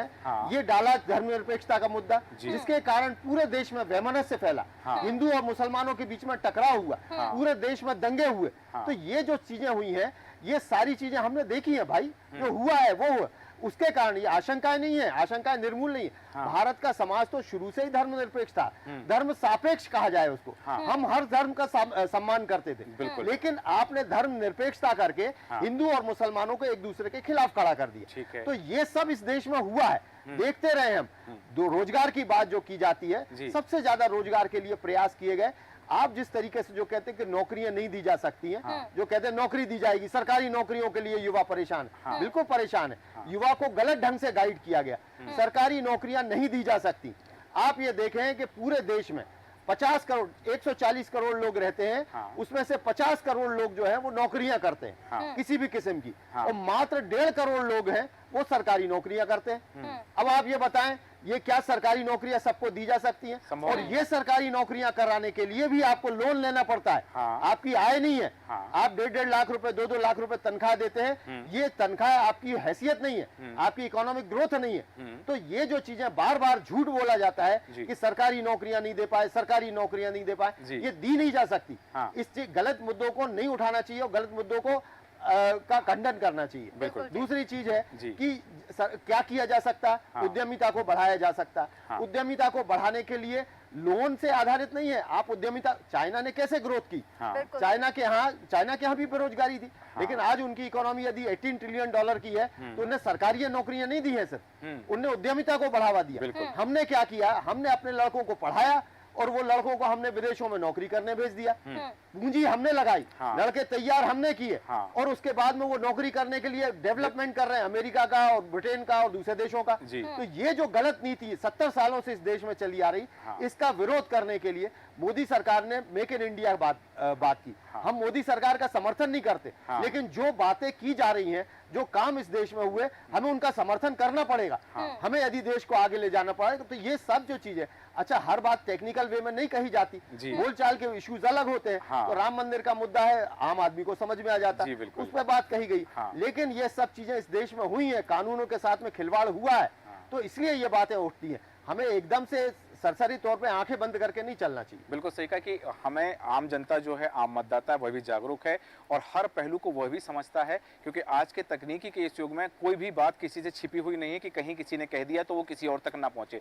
ये डाला धर्मनिरपेक्षता का मुद्दा, जिसके कारण पूरे देश में वैमनस्य फैला, हिंदू और मुसलमानों के बीच में टकराव हुआ, पूरे देश में दंगे हुए। तो ये जो चीजें हुई हैं, ये सारी चीजें हमने देखी है भाई, जो हुआ है वो हुआ। उसके कारण ये आशंकाएं नहीं है, आशंकाएं निर्मूल नहीं है। भारत का समाज तो शुरू से ही धर्मनिरपेक्ष था, धर्म सापेक्ष कहा जाए उसको। हम हर धर्म का सम्मान करते थे, लेकिन आपने धर्म निरपेक्षता करके हिंदू और मुसलमानों को एक दूसरे के खिलाफ खड़ा कर दिया। तो ये सब इस देश में हुआ है, देखते रहे हम। दो रोजगार की बात जो की जाती है, सबसे ज्यादा रोजगार के लिए प्रयास किए गए। आप जिस तरीके से जो कहते हैं कि नौकरियां नहीं दी जा सकती हैं, जो कहते हैं नौकरी दी जाएगी, सरकारी नौकरियों के लिए युवा परेशान है, बिल्कुल परेशान है। युवा को गलत ढंग से गाइड किया गया, सरकारी नौकरियां नहीं दी जा सकती। आप ये देखें कि पूरे देश में 50 करोड़ 140 करोड़ लोग रहते हैं, उसमें से 50 करोड़ लोग जो है वो नौकरियां करते हैं किसी भी किस्म की, और मात्र 1.5 करोड़ लोग हैं वो सरकारी नौकरियां करते हैं। अब आप ये बताएं, ये क्या सरकारी नौकरियां सबको दी जा सकती हैं? और ये सरकारी नौकरियां कराने के लिए भी आपको लोन लेना पड़ता है। आपकी आय नहीं है, आप 1.5 लाख रुपए 2-2 लाख रुपए तनख्वाह देते हैं, ये तनख्वाह आपकी हैसियत नहीं है, आपकी इकोनॉमिक ग्रोथ नहीं है। तो ये जो चीजें बार बार झूठ बोला जाता है कि सरकारी नौकरियां नहीं दे पाए, सरकारी नौकरियां नहीं दे पाए, ये दी नहीं जा सकती। इस गलत मुद्दों को नहीं उठाना चाहिए और गलत मुद्दों को का खंडन करना चाहिए। दूसरी चीज है कि क्या किया जा सकता है, उद्यमिता को बढ़ाया जा सकता है। उद्यमिता को बढ़ाने के लिए लोन से आधारित नहीं है। आप उद्यमिता, चाइना ने कैसे ग्रोथ की? चाइना के यहाँ भी बेरोजगारी थी, लेकिन आज उनकी इकोनॉमी यदि $18 ट्रिलियन की है तो उन्हें सरकारी नौकरियां नहीं दी है सिर्फ, उन्हें उद्यमिता को बढ़ावा दिया। हमने क्या किया, हमने अपने लड़कों को पढ़ाया और वो लड़कों को हमने विदेशों में नौकरी करने भेज दिया। पूंजी हमने लगाई, लड़के तैयार हमने किए, और उसके बाद में वो नौकरी करने के लिए डेवलपमेंट कर रहे हैं अमेरिका का और ब्रिटेन का और दूसरे देशों का। तो ये जो गलत नीति 70 सालों से इस देश में चली आ रही, इसका विरोध करने के लिए मोदी सरकार ने मेक इन इंडिया बात की। हम मोदी सरकार का समर्थन नहीं करते, लेकिन जो बातें की जा रही हैं, जो काम इस देश में हुए, हमें उनका समर्थन करना पड़ेगा। हमें यदि देश को आगे ले जाना पड़ेगा तो ये सब जो चीजें, अच्छा हर बात टेक्निकल वे में नहीं कही जाती, बोलचाल के इश्यूज अलग होते हैं। तो राम मंदिर का मुद्दा है, आम आदमी को समझ में आ जाता है, उस पर बात कही गई। लेकिन ये सब चीजें इस देश में हुई है, कानूनों के साथ में खिलवाड़ हुआ है, तो इसलिए ये बातें उठती हैं। हमें एकदम से सरसरी तौर पे आंखें बंद करके नहीं चलना चाहिए।
बिल्कुल सही कहा कि हमें, आम जनता जो है, आम मतदाता है, वह भी जागरूक है और हर पहलू को वह भी समझता है, क्योंकि आज के तकनीकी के इस युग में कोई भी बात किसी से छिपी हुई नहीं है कि कहीं किसी ने कह दिया तो वो किसी और तक ना पहुंचे।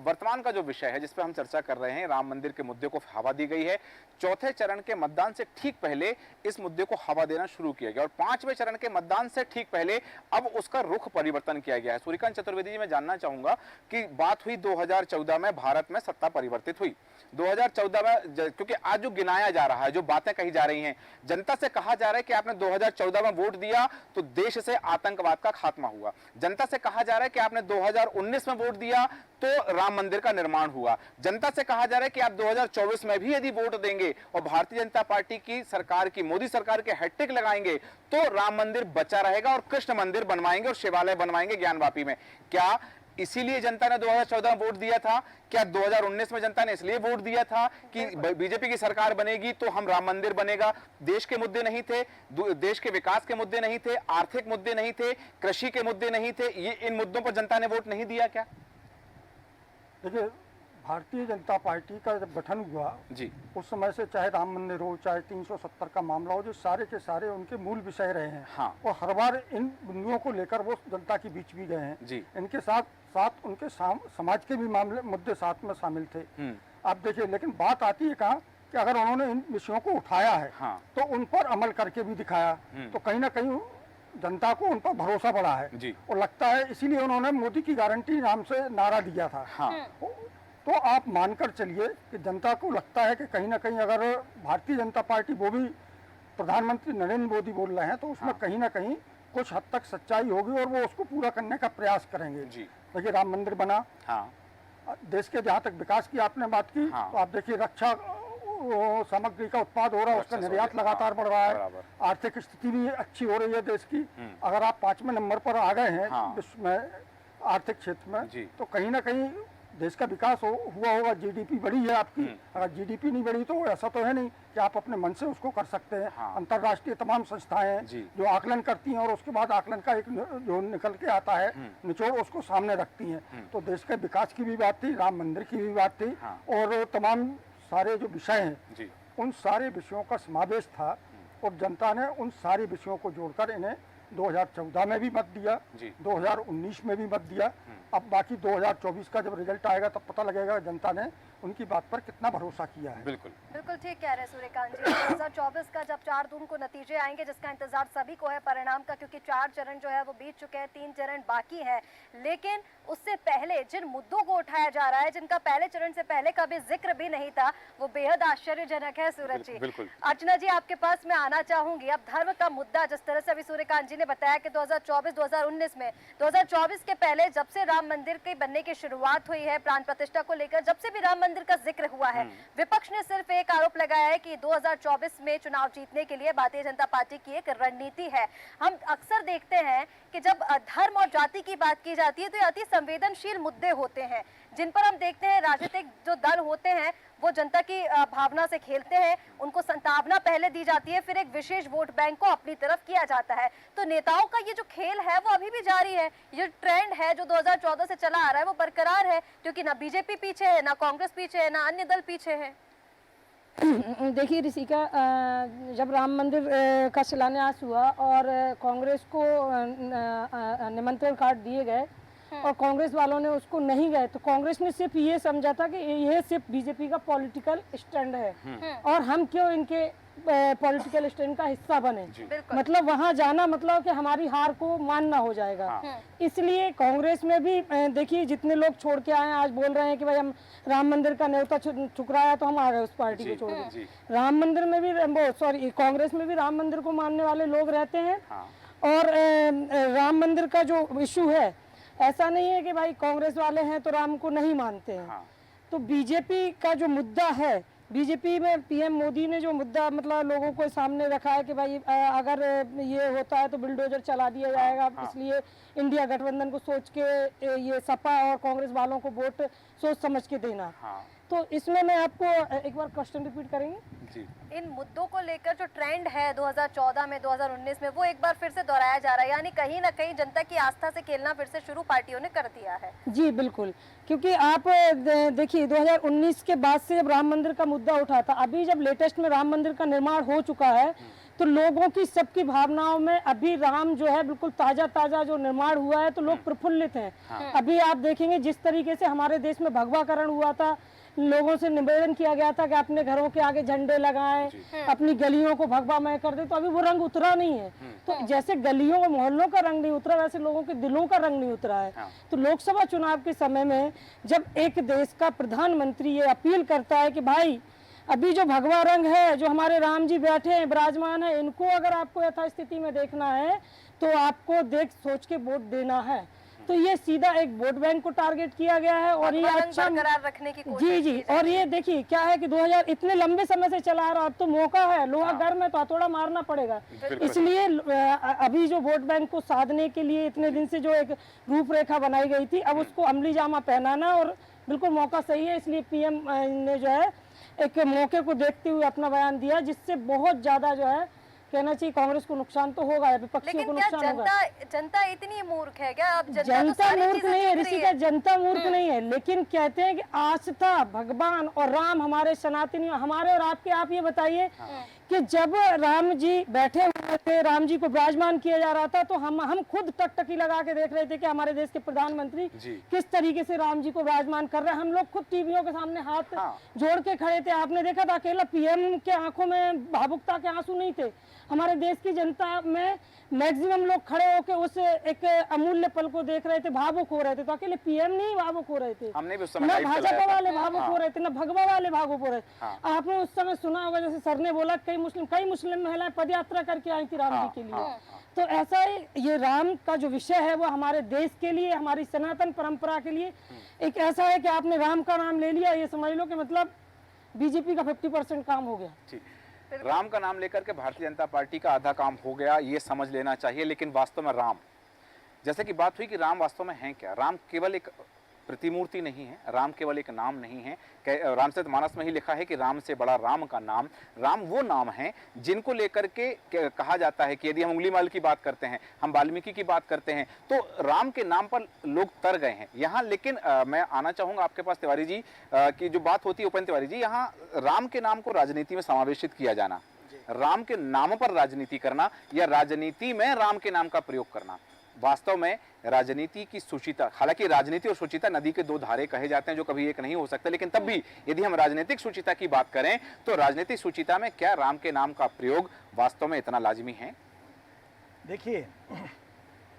वर्तमान का जो विषय है जिस पर हम चर्चा कर रहे हैं, राम मंदिर के मुद्दे को हवा दी गई है। चौथे चरण के मतदान से ठीक पहले इस मुद्दे को हवा देना शुरू किया गया और 5वें चरण के मतदान से ठीक पहले अब उसका रुख परिवर्तन किया गया है। सूर्यकांत चतुर्वेदी जी, मैं जानना चाहूंगा कि बात हुई 2014 में भारत में सत्ता परिवर्तित हुई। 2014 में, क्योंकि आज जो गिनाया जा रहा है, जो बातें कही जा रही हैं, जनता से कहा जा रहा है कि आपने 2014 में वोट दिया तो देश से आतंकवाद का खात्मा हुआ। जनता से कहा जा रहा है कि आपने 2019 में वोट दिया तो राम मंदिर का निर्माण हुआ। जनता से कहा जा रहा है कि आप 2024 में भी यदि वोट देंगे और भारतीय जनता पार्टी की सरकार की, मोदी सरकार के हैट्रिक लगाएंगे तो राम मंदिर बचा रहेगा और कृष्ण मंदिर बनवाएंगे और शिवालय बनवाएंगे ज्ञानवापी में। क्या इसीलिए जनता ने 2014 में वोट दिया था? क्या 2019 में जनता ने इसलिए वोट दिया था कि बीजेपी की सरकार बनेगी तो हम राम मंदिर बनेगा? देश के मुद्दे नहीं थे, देश के विकास के मुद्दे नहीं थे, आर्थिक मुद्दे नहीं थे, कृषि के मुद्दे नहीं थे, ये इन मुद्दों पर जनता ने वोट नहीं दिया क्या?
देखिए, भारतीय जनता पार्टी का जब गठन हुआ
जी,
उस समय से चाहे राम मंदिर हो, चाहे 370 का मामला हो, जो सारे के सारे उनके मूल विषय रहे हैं। और हर बार इन बिंदुओं को लेकर वो जनता के बीच भी गए हैं
जी।
इनके साथ साथ उनके समाज के भी मामले मुद्दे साथ में शामिल थे। आप देखिए, लेकिन बात आती है कहाँ कि अगर उन्होंने इन विषयों को उठाया है तो उन पर अमल करके भी दिखाया, तो कहीं ना कहीं जनता को उन पर भरोसा बढ़ा है जी। और लगता है इसीलिए उन्होंने मोदी की गारंटी नाम से नारा दिया था। तो आप मानकर चलिए कि जनता को लगता है कि कहीं ना कहीं अगर भारतीय जनता पार्टी, वो भी प्रधानमंत्री नरेंद्र मोदी बोल रहे हैं, तो उसमें कहीं ना कहीं कुछ हद तक सच्चाई होगी और वो उसको पूरा करने का प्रयास करेंगे। देखिए, राम मंदिर बना, देश के जहाँ तक विकास की आपने बात की, तो आप देखिए रक्षा सामग्री का उत्पाद हो रहा है, उसका निर्यात लगातार बढ़ रहा है, आर्थिक स्थिति भी अच्छी हो रही है देश की। अगर आप 5वें नंबर पर आ गए हैं विश्व में आर्थिक क्षेत्र में, तो कहीं ना कहीं देश का विकास हुआ होगा। जीडीपी बढ़ी है आपकी, अगर जीडीपी नहीं बढ़ी तो ऐसा तो है नहीं कि आप अपने मन से उसको कर सकते हैं। अंतर्राष्ट्रीय तमाम संस्थाएं जो आकलन करती हैं और उसके बाद आकलन का एक जो निकल के आता है निचोड़, उसको सामने रखती हैं। तो देश के विकास की भी बात थी, राम मंदिर की भी बात थी, और तमाम सारे जो विषय हैं उन सारे विषयों का समावेश था। और जनता ने उन सारे विषयों को जोड़कर इन्हें 2014 में भी मत दिया, 2019 में भी मत दिया। अब बाकी 2024 का जब रिजल्ट आएगा तब पता लगेगा जनता ने उनकी बात पर कितना भरोसा किया है।
बिल्कुल
बिल्कुल ठीक कह रहे हैं सूर्यकांत जी। 2024 का जब 4 जून को नतीजे आएंगे, जिसका इंतजार सभी को है परिणाम का, क्योंकि 4 चरण जो है वो बीत चुके हैं, 3 चरण बाकी है। लेकिन उससे पहले जिन मुद्दों को उठाया जा रहा है, जिनका पहले चरण से पहले कभी जिक्र भी नहीं था, वो बेहद आश्चर्यजनक है। सूरज जी, अर्चना जी, आपके पास मैं आना चाहूंगी। अब धर्म का मुद्दा जिस तरह से अभी सूर्यकांत जी जी ने बताया कि 2024-2019 में 2024 के पहले जब से राम मंदिर के बनने की शुरुआत हुई है, प्राण प्रतिष्ठा को लेकर जब से भी राम मंदिर का जिक्र हुआ है, विपक्ष ने सिर्फ एक आरोप लगाया है कि 2024 में चुनाव जीतने के लिए भारतीय जनता पार्टी की एक रणनीति है। हम अक्सर देखते हैं कि जब धर्म और जाति की बात की जाती है तो ये अति संवेदनशील मुद्दे होते हैं, जिन पर हम देखते हैं राजनीतिक जो दल होते हैं वो जनता की भावना से खेलते हैं, उनको संतावना पहले दी जाती है, फिर एक विशेष वोट बैंक को अपनी तरफ किया जाता है। तो नेताओं का ये जो खेल है वो अभी भी जारी है। ये ट्रेंड है जो 2014 से चला आ रहा है वो बरकरार है, क्योंकि ना बीजेपी पीछे है, ना कांग्रेस पीछे है, ना अन्य दल पीछे है।
देखिए ऋषिका, जब राम मंदिर का शिलान्यास हुआ और कांग्रेस को निमंत्रण कार्ड दिए गए और कांग्रेस वालों ने उसको नहीं गए, तो कांग्रेस ने सिर्फ ये समझा था कि ये सिर्फ बीजेपी का पॉलिटिकल स्टैंड है और हम क्यों इनके पॉलिटिकल स्टैंड का हिस्सा बने। मतलब वहां जाना मतलब कि हमारी हार को मानना हो जाएगा। इसलिए कांग्रेस में भी देखिए जितने लोग छोड़ के आए आज बोल रहे हैं कि भाई हम राम मंदिर का न्योता ठुकराया तो हम आ गए उस पार्टी को छोड़ के। राम मंदिर में भी कांग्रेस में भी राम मंदिर को मानने वाले लोग रहते हैं और राम मंदिर का जो इशू है ऐसा नहीं है कि भाई कांग्रेस वाले हैं तो राम को नहीं मानते हैं। तो बीजेपी का जो मुद्दा है, बीजेपी में पीएम मोदी ने जो मुद्दा मतलब लोगों को सामने रखा है कि भाई अगर ये होता है तो बुलडोजर चला दिया जाएगा, इसलिए इंडिया गठबंधन को सोच के ये सपा और कांग्रेस वालों को वोट सोच समझ के देना। तो इसमें मैं आपको एक बार क्वेश्चन रिपीट करेंगे
जी।
इन मुद्दों को लेकर जो ट्रेंड है 2014 में 2019 में वो एक बार फिर से दोहराया जा रहा है, यानी कहीं ना कहीं जनता की आस्था से खेलना फिर से शुरू पार्टियों ने कर दिया है। जी
बिल्कुल, क्योंकि आप देखिए 2019 के बाद से जब राम मंदिर का मुद्दा उठा था, अभी जब लेटेस्ट में राम मंदिर का निर्माण हो चुका है तो लोगों की सबकी भावनाओं में अभी राम जो है बिल्कुल ताजा जो निर्माण हुआ है तो लोग प्रफुल्लित हैं। अभी आप देखेंगे जिस तरीके से हमारे देश में भगवाकरण हुआ था, लोगों से निवेदन किया गया था कि अपने घरों के आगे झंडे लगाएं, अपनी गलियों को भगवामय कर दे, तो अभी वो रंग उतरा नहीं है। तो जैसे गलियों और मोहल्लों का रंग नहीं उतरा वैसे लोगों के दिलों का रंग नहीं उतरा है। तो लोकसभा चुनाव के समय में जब एक देश का प्रधानमंत्री ये अपील करता है कि भाई अभी जो भगवा रंग है, जो हमारे राम जी बैठे हैं विराजमान है, इनको अगर आपको यथास्थिति में देखना है तो आपको देख सोच के वोट देना है, तो ये सीधा एक वोट बैंक को टारगेट किया गया है। और ये अच्छा
बरकरार रखने की कोशिश
जी और ये देखिए क्या है कि 2000 इतने लंबे समय से चला आ रहा, अब तो मौका है, लोहा गर्म है तो हथौड़ा मारना पड़ेगा। इसलिए अभी जो वोट बैंक को साधने के लिए इतने दिन से जो एक रूपरेखा बनाई गई थी, अब उसको अमली जामा पहनाना और बिल्कुल मौका सही है। इसलिए पीएम ने जो है एक मौके को देखते हुए अपना बयान दिया, जिससे बहुत ज्यादा जो है कहना चाहिए कांग्रेस को नुकसान तो होगा, विपक्षियों को नुकसान होगा।
जनता इतनी मूर्ख है क्या? अब
जनता मूर्ख नहीं है ऋषिका, जनता मूर्ख नहीं है, लेकिन कहते हैं कि आस्था भगवान और राम हमारे सनातनी, हमारे और आपके, आप ये बताइए कि जब राम जी बैठे हुए थे, राम जी को विराजमान किया जा रहा था, तो हम खुद टकटकी लगा के देख रहे थे कि हमारे देश के प्रधानमंत्री किस तरीके से राम जी को विराजमान कर रहे हैं। हम लोग खुद टीवियों के सामने हाथ जोड़ के खड़े थे। आपने देखा था अकेला पीएम के आंखों में भावुकता के आंसू नहीं थे, हमारे देश की जनता में मैक्सिमम लोग खड़े होकर उस एक अमूल्य पल को देख रहे थे, भावुक हो रहे थे। तो अकेले पीएम नहीं भावुक हो रहे थे, न भाजपा वाले भावुक हो रहे थे, न भगवा वाले भावुक हो रहे थे। आपने उस समय सुना होगा जैसे सर ने बोला कई मुस्लिम महिलाएं पदयात्रा करके आई थी राम जी के लिए। तो ऐसा ही ये राम का जो विषय है वो हमारे देश के लिए, हमारी सनातन परंपरा के लिए एक ऐसा है कि आपने राम का नाम ले लिया, ये समझ लो कि मतलब बीजेपी का 50% काम हो गया।
राम का नाम लेकर के भारतीय जनता पार्टी का आधा काम हो गया, ये समझ लेना चाहिए। लेकिन वास्तव में राम, जैसे कि बात हुई कि राम वास्तव में है क्या? राम केवल एक प्रतिमूर्ति नहीं है, राम केवल एक नाम नहीं है। रामचरितमानस में ही लिखा है कि राम से बड़ा राम का नाम। राम वो नाम है जिनको लेकर के कहा जाता है कि यदि हम उंगलीमाल की बात करते हैं, हम वाल्मीकि की बात करते हैं, तो राम के नाम पर लोग तर गए हैं यहाँ। लेकिन मैं आना चाहूंगा आपके पास तिवारी जी की जो बात होती है उपेंद्र तिवारी जी, यहाँ राम के नाम को राजनीति में समावेशित किया जाना, राम के नाम पर राजनीति करना या राजनीति में राम के नाम का प्रयोग करना, वास्तव में राजनीति की सुचिता, हालांकि राजनीति और सुचिता नदी के दो धारे कहे जाते हैं जो कभी एक नहीं हो सकते, लेकिन तब भी यदि हम राजनीतिक सुचिता की बात करें तो राजनीतिक सुचिता में क्या राम के नाम का प्रयोग वास्तव में इतना लाजमी है?
देखिए,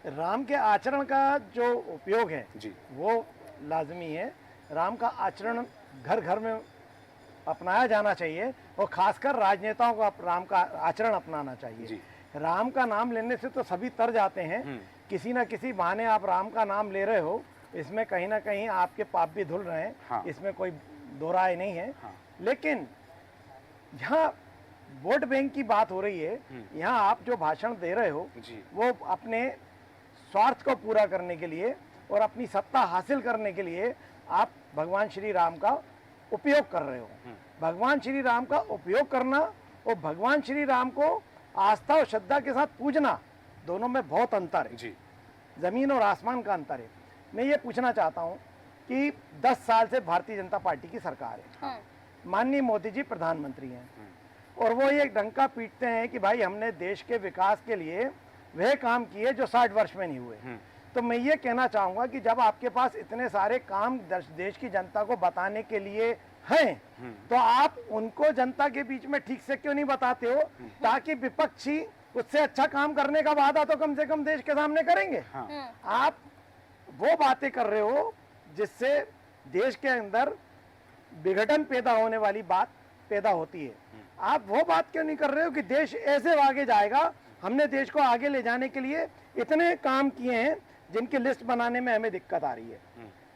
राम के आचरण का जो उपयोग है
जी
वो लाजमी है। राम का आचरण घर घर में अपनाया जाना चाहिए और खासकर राजनेताओं को राम का आचरण अपनाना चाहिए। राम का नाम लेने से तो सभी तर जाते हैं, किसी ना किसी बहाने आप राम का नाम ले रहे हो, इसमें कहीं ना कहीं आपके पाप भी धुल रहे हैं।
हाँ।
इसमें कोई दो राय नहीं है।
हाँ।
लेकिन यहाँ वोट बैंक की बात हो रही है, यहाँ आप जो भाषण दे रहे हो
जी।
वो अपने स्वार्थ को पूरा करने के लिए और अपनी सत्ता हासिल करने के लिए आप भगवान श्री राम का उपयोग कर रहे हो। भगवान श्री राम का उपयोग करना और भगवान श्री राम को आस्था और श्रद्धा के साथ पूजना, दोनों में बहुत अंतर है।
जी।
जमीन और आसमान का अंतर है। मैं ये पूछना चाहता हूँ कि 10 साल से भारतीय जनता पार्टी की सरकार है, माननीय मोदी जी प्रधानमंत्री हैं, और वो ये डंका पीटते हैं कि भाई हमने देश के विकास के लिए वह काम किए जो 60 वर्ष में नहीं हुए। तो मैं ये कहना चाहूँगा कि जब आपके पास इतने सारे काम देश की जनता को बताने के लिए हैं, तो आप उनको जनता के बीच में ठीक से क्यों नहीं बताते हो, ताकि विपक्षी उससे अच्छा काम करने का वादा तो कम से कम देश के सामने करेंगे। आप वो बातें कर रहे हो जिससे देश के अंदर विघटन पैदा होने वाली बात पैदा होती है। आप वो बात क्यों नहीं कर रहे हो कि देश ऐसे आगे जाएगा, हमने देश को आगे ले जाने के लिए इतने काम किए हैं जिनकी लिस्ट बनाने में हमें दिक्कत आ रही है,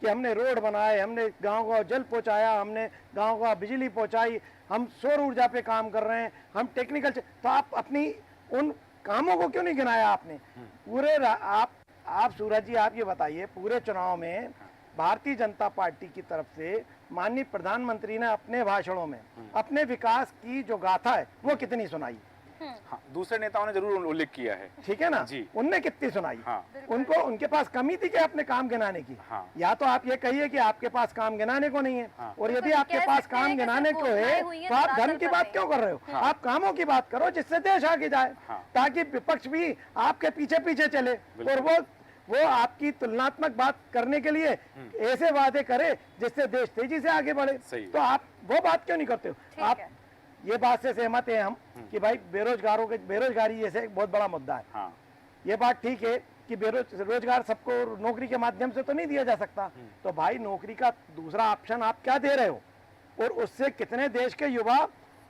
कि हमने रोड बनाए, हमने गांव को जल पहुंचाया, हमने गांव को बिजली पहुंचाई, हम सौर ऊर्जा पे काम कर रहे हैं, हम टेक्निकल। तो आप अपनी उन कामों को क्यों नहीं गिनाया आपने? पूरे आप सूरज जी आप ये बताइए, पूरे चुनाव में भारतीय जनता पार्टी की तरफ से माननीय प्रधानमंत्री ने अपने भाषणों में अपने विकास की जो गाथा है वो कितनी सुनाई?
हाँ, दूसरे नेताओं ने जरूर उल्लेख किया है,
ठीक है ना
जी।
उनने कितनी सुनाई?
हाँ।
उनको उनके पास कमी थी कि अपने काम गिनाने की?
हाँ।
या तो आप ये कहिए कि आपके पास काम गिनाने को नहीं है।
हाँ।
और यदि
बिल्कुल,
आपके
कह
पास
सकते हैं
काम
कि
गिनाने
सिर्फ
को है
घोषणाएं हुई हैं
तो आप
तो
धर्म
रास्ते
की
पर
बात
नहीं
क्यों कर रहे हो?
हाँ।
आप कामों की बात करो जिससे देश आगे जाए,
हाँ।
ताकि विपक्ष भी आपके पीछे पीछे चले और वो आपकी तुलनात्मक बात करने के लिए ऐसे वादे करे जिससे देश तेजी से आगे बढ़े।
सही।
तो आप वो बात क्यों नहीं करते हो?
ठीक
आप
है।
ये बात से सहमत हैं हम कि भाई बेरोजगारी जैसे एक बहुत बड़ा मुद्दा है।
हाँ।
ये बात ठीक है कि बेरोजगार सबको नौकरी के माध्यम से तो नहीं दिया जा सकता, तो भाई नौकरी का दूसरा ऑप्शन आप क्या दे रहे हो और उससे कितने देश के युवा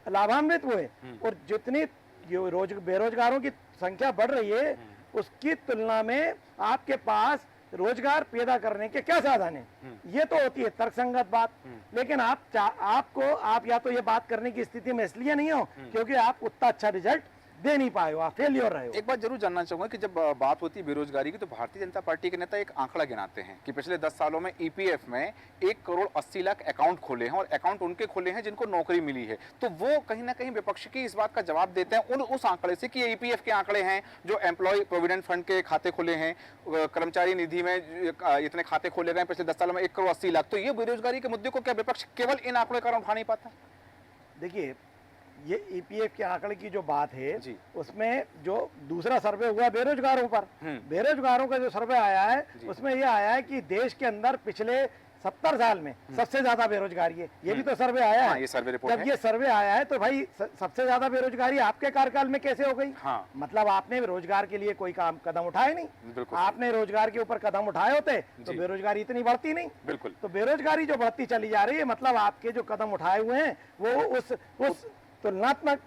लाभान्वित हुए? और जितनी बेरोजगारों की संख्या बढ़ रही है उसकी तुलना में आपके पास रोजगार पैदा करने के क्या साधन है? ये तो होती है तर्कसंगत बात। लेकिन आप या तो ये बात करने की स्थिति में इसलिए नहीं हो क्योंकि आप उतना अच्छा रिजल्ट दे नहीं पाए हो, आप फेलियर रहे हो।
एक बात जरूर जानना चाहूंगा कि जब बात होती है बेरोजगारी की तो भारतीय जनता पार्टी के नेता एक आंकड़ा गिनाते हैं कि पिछले 10 सालों में ईपीएफ में 1,80,00,000 अकाउंट खोले हैं और अकाउंट उनके खोले हैं जिनको नौकरी मिली है। तो वो कहीं ना कहीं विपक्ष की इस बात का जवाब देते हैं उस आंकड़े से कि ये ईपीएफ के आंकड़े हैं, जो एम्प्लॉय प्रोविडेंट फंड के खाते खोले हैं, कर्मचारी निधि में इतने खाते खोले गए पिछले 10 सालों में 1,80,00,000। तो ये बेरोजगारी के मुद्दे को क्या विपक्ष केवल इन आंकड़ों का उठा नहीं पाता?
देखिए, ये ईपीएफ के आंकड़े की जो बात है
जी।
उसमें जो दूसरा सर्वे हुआ बेरोजगारों पर, बेरोजगारों का जो सर्वे आया है उसमें ये आया है कि देश के अंदर पिछले 70 साल में सबसे ज्यादा बेरोजगारी है। ये भी तो सर्वे आया
हाँ,
है।
ये सर्वे रिपोर्ट
जब
है।
ये सर्वे आया है तो भाई सबसे ज्यादा बेरोजगारी आपके कार्यकाल में कैसे हो गई?
हाँ।
मतलब आपने रोजगार के लिए कोई कदम उठाए नहीं।
बिल्कुल।
आपने रोजगार के ऊपर कदम उठाए होते तो
जी।
बेरोजगारी इतनी बढ़ती नहीं।
बिल्कुल।
तो बेरोजगारी जो बढ़ती चली जा रही है, मतलब आपके जो कदम उठाए हुए हैं वो उस तुलनात्मक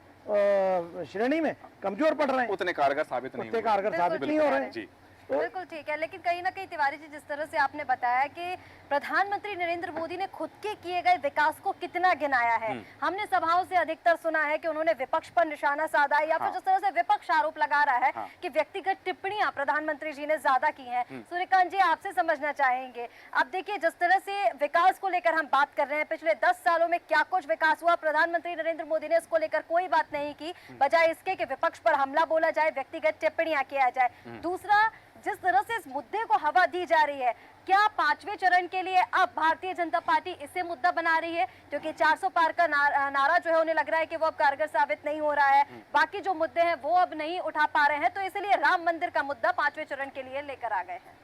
श्रेणी में कमजोर पड़ रहे हैं,
उतने कारगर साबित नहीं
उतने
हुए।
कारगर साबित नहीं हो रहे हैं।
जी।
बिल्कुल ठीक है, लेकिन कहीं ना कहीं तिवारी जी जिस तरह से आपने बताया कि प्रधानमंत्री नरेंद्र मोदी ने खुद के किए गए विकास को कितना गिनाया है, हमने सभाओं से अधिकतर सुना है कि उन्होंने विपक्ष पर निशाना साधा या फिर जिस तरह से विपक्ष आरोप लगा रहा है कि व्यक्तिगत टिप्पणियां प्रधानमंत्री जी ने ज्यादा की हैं। सूर्यकांत जी आपसे समझना चाहेंगे, अब देखिए जिस तरह से विकास को लेकर हम बात कर रहे हैं, पिछले 10 सालों में क्या कुछ विकास हुआ, प्रधानमंत्री नरेंद्र मोदी ने इसको लेकर कोई बात नहीं की, बजाय इसके कि विपक्ष पर हमला बोला जाए, व्यक्तिगत टिप्पणियां किया जाए। दूसरा, जिस तरह से इस मुद्दे को हवा दी जा रही है, क्या 5वें चरण के लिए अब भारतीय जनता पार्टी इसे मुद्दा बना रही है? क्योंकि 400 पार का नारा जो है उन्हें लग रहा है कि वो अब कारगर साबित नहीं हो रहा है, बाकी जो मुद्दे हैं वो अब नहीं उठा पा रहे हैं, तो इसलिए राम मंदिर का मुद्दा 5वें चरण के लिए लेकर आ गए हैं।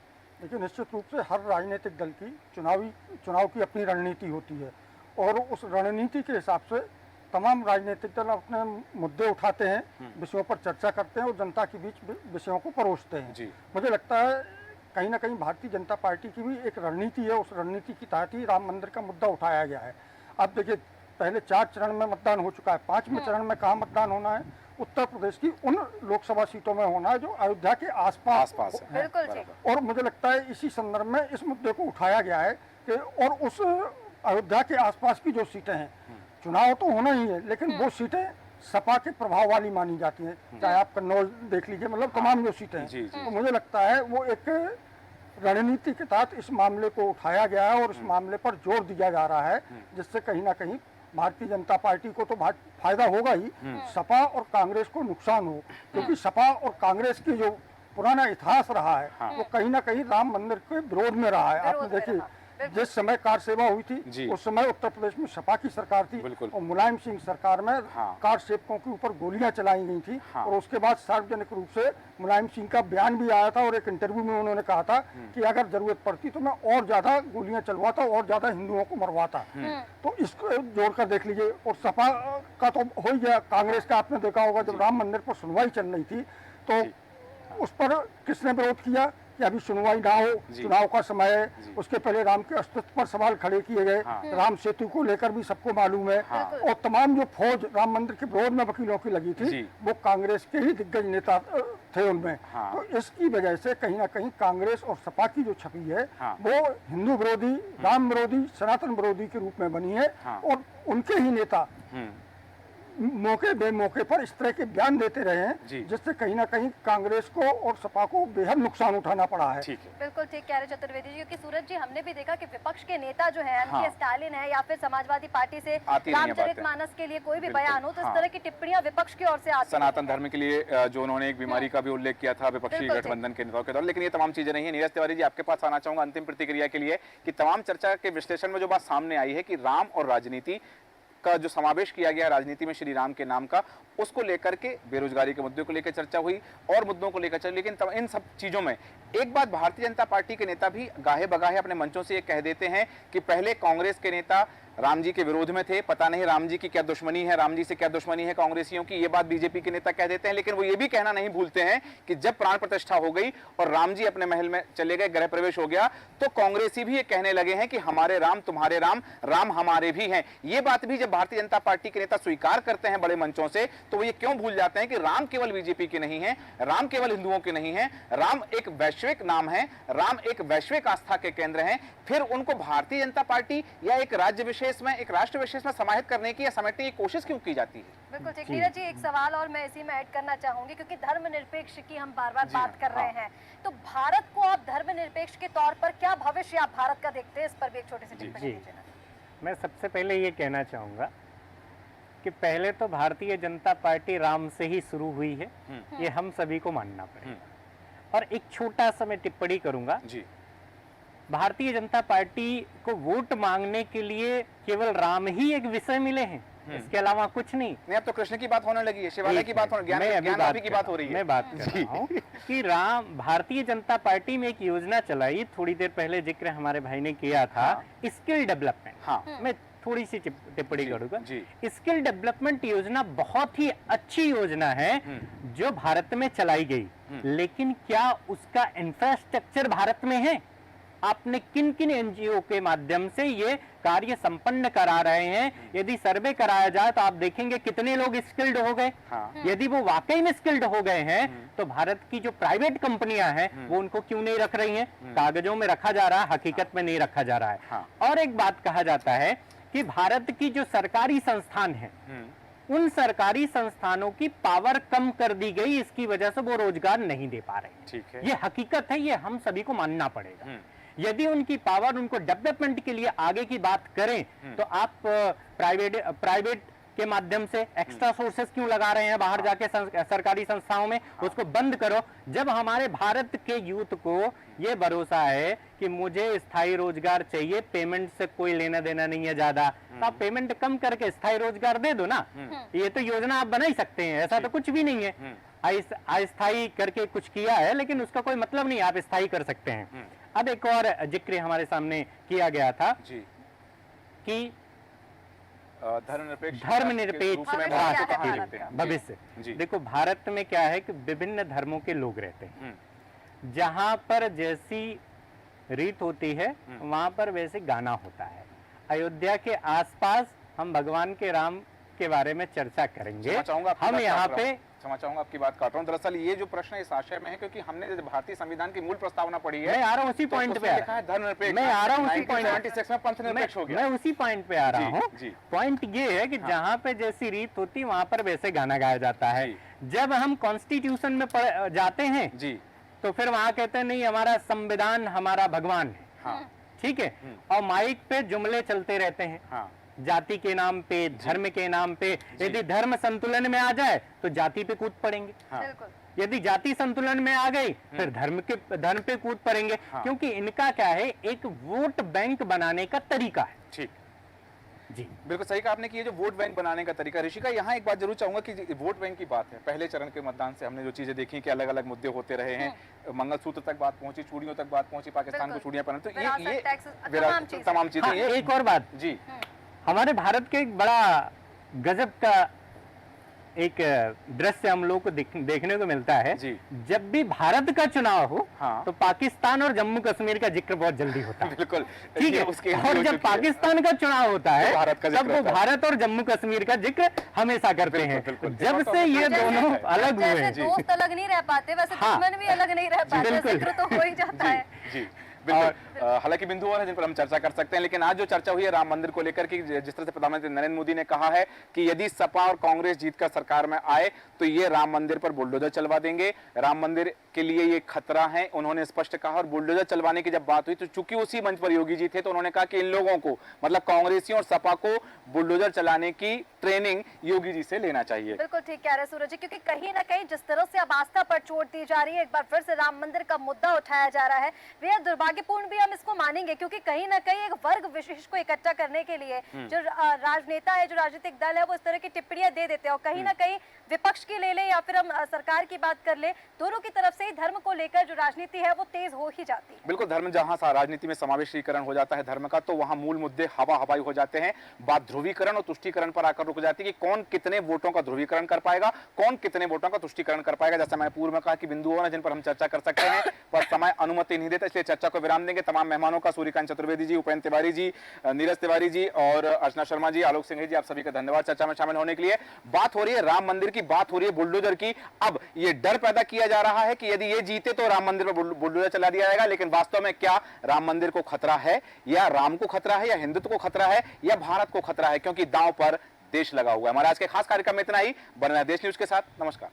देखिए, निश्चित रूप से हर राजनीतिक दल की चुनाव की अपनी रणनीति होती है और उस रणनीति के हिसाब से तमाम राजनीतिक दल अपने मुद्दे उठाते हैं, विषयों पर चर्चा करते हैं और जनता के बीच विषयों को परोसते हैं।
जी।
मुझे लगता है कहीं ना कहीं भारतीय जनता पार्टी की भी एक रणनीति है, उस रणनीति के तहत ही राम मंदिर का मुद्दा उठाया गया है। अब देखिए, पहले 4 चरण में मतदान हो चुका है, 5वें चरण में कहाँ मतदान होना है उत्तर प्रदेश की उन लोकसभा सीटों में होना है जो अयोध्या के आसपास
आसपास है।
बिल्कुल ठीक।
और मुझे लगता है इसी संदर्भ में इस मुद्दे को उठाया गया है कि और उस अयोध्या के आसपास की जो सीटें हैं, चुनाव तो होना ही है, लेकिन वो सीटें सपा के प्रभाव वाली मानी जाती हैं। चाहे आप कन्नौज देख लीजिए, मतलब तमाम जो सीटें हैं, तो मुझे लगता है वो एक रणनीति के तहत इस मामले को उठाया गया है और इस मामले पर जोर दिया जा रहा है, जिससे कहीं ना कहीं भारतीय जनता पार्टी को तो फायदा होगा ही, सपा और कांग्रेस को नुकसान हो, क्योंकि सपा और कांग्रेस की जो पुराना इतिहास रहा है वो कहीं ना कहीं राम मंदिर के विरोध में रहा है। आपने देखिए जिस समय कार सेवा हुई थी उस समय उत्तर प्रदेश में सपा की सरकार थी और मुलायम सिंह सरकार में कार सेवकों के ऊपर गोलियां चलाई गई थी और उसके बाद सार्वजनिक रूप से मुलायम सिंह का बयान भी आया था और एक इंटरव्यू में उन्होंने कहा था कि अगर जरूरत पड़ती तो मैं और ज्यादा गोलियां चलवाता और ज्यादा हिंदुओं को मरवाता। तो इसको जोड़कर देख लीजिए। और सपा का तो हो ही गया, कांग्रेस का आपने देखा होगा जब राम मंदिर पर सुनवाई चल रही थी तो उस पर किसने विरोध किया कि अभी सुनवाई ना हो, चुनाव का समय है, उसके पहले राम के अस्तित्व पर सवाल खड़े किए गए। राम सेतु को लेकर भी सबको मालूम है और तमाम जो फौज राम मंदिर के विरोध में वकीलों की लगी थी वो कांग्रेस के ही दिग्गज नेता थे उनमें। तो इसकी वजह से कहीं ना कहीं कांग्रेस और सपा की जो छवि है वो हिंदू विरोधी, राम विरोधी, सनातन विरोधी के रूप में बनी है और उनके ही नेता मौके बेमौके पर इस तरह के बयान देते रहे हैं जिससे कहीं ना कहीं कांग्रेस को और सपा को बेहद नुकसान उठाना पड़ा है।
बिल्कुल ठीक कह रहे चतुर्वेदी जी, क्योंकि सूरज जी हमने भी देखा कि विपक्ष के नेता जो है स्टालिन है या फिर समाजवादी पार्टी से रामचरितमानस के लिए कोई भी बयान हो तो इस तरह की टिप्पणियां विपक्ष की ओर से आती है।
सनातन धर्म के लिए जो उन्होंने एक बीमारी का भी उल्लेख किया था विपक्षी गठबंधन के नेताओं के द्वारा, लेकिन ये तमाम चीजें नहीं है। नीरज तिवारी जी आपके पास आना चाहूंगा अंतिम प्रतिक्रिया के लिए कि तमाम चर्चा के विश्लेषण में जो बात सामने आई है कि राम और राजनीति का जो समावेश किया गया राजनीति में श्री राम के नाम का, उसको लेकर के बेरोजगारी के मुद्दे को लेकर चर्चा हुई और मुद्दों को लेकर चर्चा, लेकिन इन सब चीजों में एक बात भारतीय जनता पार्टी के नेता भी गाहे बगाहे अपने मंचों से ये कह देते हैं कि पहले कांग्रेस के नेता राम जी के विरोध में थे, पता नहीं राम जी की क्या दुश्मनी है, राम जी से क्या दुश्मनी है कांग्रेसियों की, ये बात बीजेपी के नेता कह देते हैं। लेकिन वो ये भी कहना नहीं भूलते हैं कि जब प्राण प्रतिष्ठा हो गई और राम जी अपने महल में चले गए, गृह प्रवेश हो गया, तो कांग्रेसी भी ये कहने लगे हैं कि हमारे राम तुम्हारे राम, राम हमारे भी हैं। ये बात भी जब भारतीय जनता पार्टी के नेता स्वीकार करते हैं बड़े मंचों से, तो वो ये क्यों भूल जाते हैं कि राम केवल बीजेपी के नहीं है, राम केवल हिंदुओं के नहीं है, राम एक वैश्विक नाम है, राम एक वैश्विक आस्था के केंद्र हैं। फिर उनको भारतीय जनता पार्टी या एक राज्य विशेष में, एक राष्ट्र विशेष में समाहित करने की या समेटने की कोशिश क्यों की जाती है?
बिल्कुल ठीक। नीरज जी एक सवाल और मैं इसी में ऐड करना चाहूंगी, क्योंकि धर्मनिरपेक्ष की हम बार-बार बात कर रहे हैं, तो भारत को आप धर्मनिरपेक्ष के तौर पर क्या भविष्य आप भारत का देखते हैं, इस पर भी एक छोटी सी टिप्पणी दीजिए।
मैं सबसे पहले ये कहना चाहूंगा कि पहले तो भारतीय जनता पार्टी राम से ही शुरू हुई है, ये हम सभी को मानना पड़ेगा। और एक छोटा सा मैं टिप्पणी करूंगा जी, भारतीय जनता पार्टी को वोट मांगने के लिए केवल राम ही एक विषय मिले हैं, इसके अलावा कुछ नहीं।
अब तो कृष्ण की बात होने लगी है, शिवालय की बात होने, ज्ञान की बात हो रही है।
मैं बात कर रहा हूँ कि राम, भारतीय जनता पार्टी में एक योजना चलाई, थोड़ी देर पहले जिक्र हमारे भाई ने किया था, स्किल डेवलपमेंट। मैं थोड़ी सी टिप्पणी करूंगा। स्किल डेवलपमेंट योजना बहुत ही अच्छी योजना है जो भारत में चलाई गई, लेकिन क्या उसका इंफ्रास्ट्रक्चर भारत में है? आपने किन किन एनजीओ के माध्यम से ये कार्य संपन्न करा रहे हैं? यदि सर्वे कराया जाए तो आप देखेंगे कितने लोग स्किल्ड हो गए। यदि वो वाकई में स्किल्ड हो गए हैं तो भारत की जो प्राइवेट कंपनियां हैं वो उनको क्यों नहीं रख रही हैं? कागजों में रखा जा रहा है, हकीकत में नहीं रखा जा रहा है। और एक बात कहा जाता है कि भारत की जो सरकारी संस्थान है, उन सरकारी संस्थानों की पावर कम कर दी गई, इसकी वजह से वो रोजगार नहीं दे पा रहे। ये हकीकत है, ये हम सभी को मानना पड़ेगा। यदि उनकी पावर, उनको डेवलपमेंट के लिए आगे की बात करें तो आप प्राइवेट के माध्यम से एक्स्ट्रा सोर्सेस क्यों लगा रहे हैं बाहर जाके सरकारी संस्थाओं में? उसको बंद करो। जब हमारे भारत के यूथ को ये भरोसा है कि मुझे स्थायी रोजगार चाहिए, पेमेंट से कोई लेना देना नहीं है ज्यादा, तो आप पेमेंट कम करके स्थायी रोजगार दे दो ना। ये तो योजना आप बना ही सकते हैं, ऐसा तो कुछ भी नहीं है। अस्थायी करके कुछ किया है लेकिन उसका कोई मतलब नहीं, आप स्थायी कर सकते हैं। अब एक और जिक्र हमारे सामने किया गया था कि धर्मनिरपेक्ष भविष्य। देखो भारत में क्या है कि विभिन्न धर्मों के लोग रहते हैं, जहां पर जैसी रीत होती है वहां पर वैसे गाना होता है। अयोध्या के आसपास हम भगवान के राम के बारे में चर्चा करेंगे।
क्षमा चाहूंगा आपकी
हम
बात
यहाँ
काट रहा हूं। क्षमा चाहूंगा आपकी बात काट रहा हूं। दरअसल ये जो प्रश्न इस आशय में है क्योंकि हमने जो भारतीय संविधान की मूल प्रस्तावना पढ़ी है,
मैं आ रहा हूँ उसी
तो
पॉइंट
उसमें
पे
लिखा है धर्मनिरपेक्ष।
मैं आ रहा हूँ उसी पॉइंट
1976 में पंथ निरपेक्ष हो गया।
मैं उसी पॉइंट पे आ रहा
जी,
हूँ।
जी।
पॉइंट ये है कि जहाँ पे जैसी रीत होती वहां पर वैसे गाना गाया जाता है। जब हम कॉन्स्टिट्यूशन में जाते हैं
जी,
तो फिर वहां कहते हैं नहीं हमारा संविधान हमारा भगवान है।
हाँ,
ठीक है, और माइक पे जुमले चलते रहते हैं,
हाँ,
जाति के नाम पे, धर्म के नाम पे। यदि धर्म संतुलन में आ जाए तो जाति पे कूद पड़ेंगे,
बिल्कुल।
यदि जाति संतुलन में आ गई फिर धर्म पे कूद पड़ेंगे।
हाँ।
क्योंकि इनका क्या है, एक वोट बैंक बनाने का तरीका है।
ठीक,
जी
बिल्कुल सही कहा आपने कि ये जो वोट बैंक बनाने का तरीका। ऋषिका, यहाँ एक बात जरूर चाहूंगा कि वोट बैंक की बात है, पहले चरण के मतदान से हमने जो चीजें देखी कि अलग अलग मुद्दे होते रहे हैं, मंगलसूत्र तक बात पहुंची, चूड़ियों तक बात पहुंची, पाकिस्तान को चूड़ियां पहना, तो ये तमाम चीजें।
हाँ,
ये
एक और बात,
जी,
हमारे भारत के एक बड़ा गजब का एक दृश्य हम लोग को देखने को मिलता है।
जी।
जब भी भारत का चुनाव हो
हाँ।
तो पाकिस्तान और जम्मू कश्मीर का जिक्र बहुत जल्दी होता है।
बिल्कुल,
ठीक
ये
है,
उसके
और जब पाकिस्तान का चुनाव होता है
तो भारत का जिक्र
तब वो
होता है।
भारत और जम्मू कश्मीर का जिक्र हमेशा करते हैं।
बिल्कुल,
जब से ये दोनों अलग हुए हैं,
जैसे दोस्त अलग नहीं रह पाते वैसे
हाँ।
दुश्मन भी अलग नहीं रह पाते,
बिल्कुल।
जिक्र तो हो ही जाता है।
जी, बिल्कुल। हालांकि बिंदु और हैं जिन पर हम चर्चा कर सकते हैं, लेकिन आज जो चर्चा हुई है राम मंदिर को लेकर कि जिस तरह से प्रधानमंत्री नरेंद्र मोदी ने कहा है कि यदि सपा और कांग्रेस जीतकर सरकार में आए तो ये राम मंदिर पर बुलडोजर चलवा देंगे, राम मंदिर के लिए ये खतरा है, उन्होंने स्पष्ट कहा। और बुलडोजर चलवाने की जब बात हुई तो चूंकि उसी मंच पर योगी जी थे तो उन्होंने कहा कि इन लोगों को, मतलब कांग्रेसियों और सपा को बुलडोजर चलाने की ट्रेनिंग योगी जी से लेना चाहिए।
बिल्कुल ठीक कह रहे हैं सूरज जी, क्योंकि कहीं ना कहीं जिस तरह से अब आस्था पर चोट दी जा रही है, एक बार फिर से राम मंदिर का मुद्दा उठाया जा रहा है, बेहद दुर्भाग्यपूर्ण भी हम इसको मानेंगे। क्योंकि कहीं ना कहीं एक वर्ग विशेष को इकट्ठा करने के लिए जो राजनेता है, जो राजनीतिक दल है, वो इस तरह की टिप्पणियां दे देते हैं। और कहीं ना कहीं विपक्ष की ले ले या फिर हम सरकार की बात कर ले, दोनों की तरफ से ही धर्म को लेकर जो राजनीति है वो तेज हो ही जाती है।
बिल्कुल, धर्म जहां राजनीति में समावेशीकरण हो जाता है धर्म का, तो वहां मूल मुद्दे हवा हवाई हो जाते हैं। बात ध्रुवीकरण और तुष्टीकरण पर आकर रुक जाती है कि कौन कितने वोटों का ध्रुवीकरण कर पाएगा, कौन कितने वोटों का तुष्टीकरण कर पाएगा। जैसा मैं पूर्व में कहा कि बिंदुओं हैं जिन पर हम चर्चा कर सकते हैं, पर समय अनुमति नहीं देता, इसलिए चर्चा को विराम देंगे। तमाम मेहमानों का, सूर्यकांत चतुर्वेदी जी, उपेंद्र तिवारी जी, नीरज तिवारी जी और अर्चना शर्मा जी, आलोक सिंह जी, आप सभी का धन्यवाद चर्चा में शामिल होने के लिए। बात हो रही है राम मंदिर की, बात हो रही है बुलडोजर की। अब ये डर पैदा किया जा रहा है कि यदि ये जीते तो राम मंदिर पर बुलडोजर चला दिया जाएगा, लेकिन वास्तव में क्या राम मंदिर को खतरा है, या राम को खतरा है, या हिंदुत्व को खतरा है, या भारत को खतरा है? क्योंकि दांव पर देश लगा हुआ है। हमारे आज के खास कार्यक्रम में इतना ही। बने रहें देश न्यूज के साथ। नमस्कार।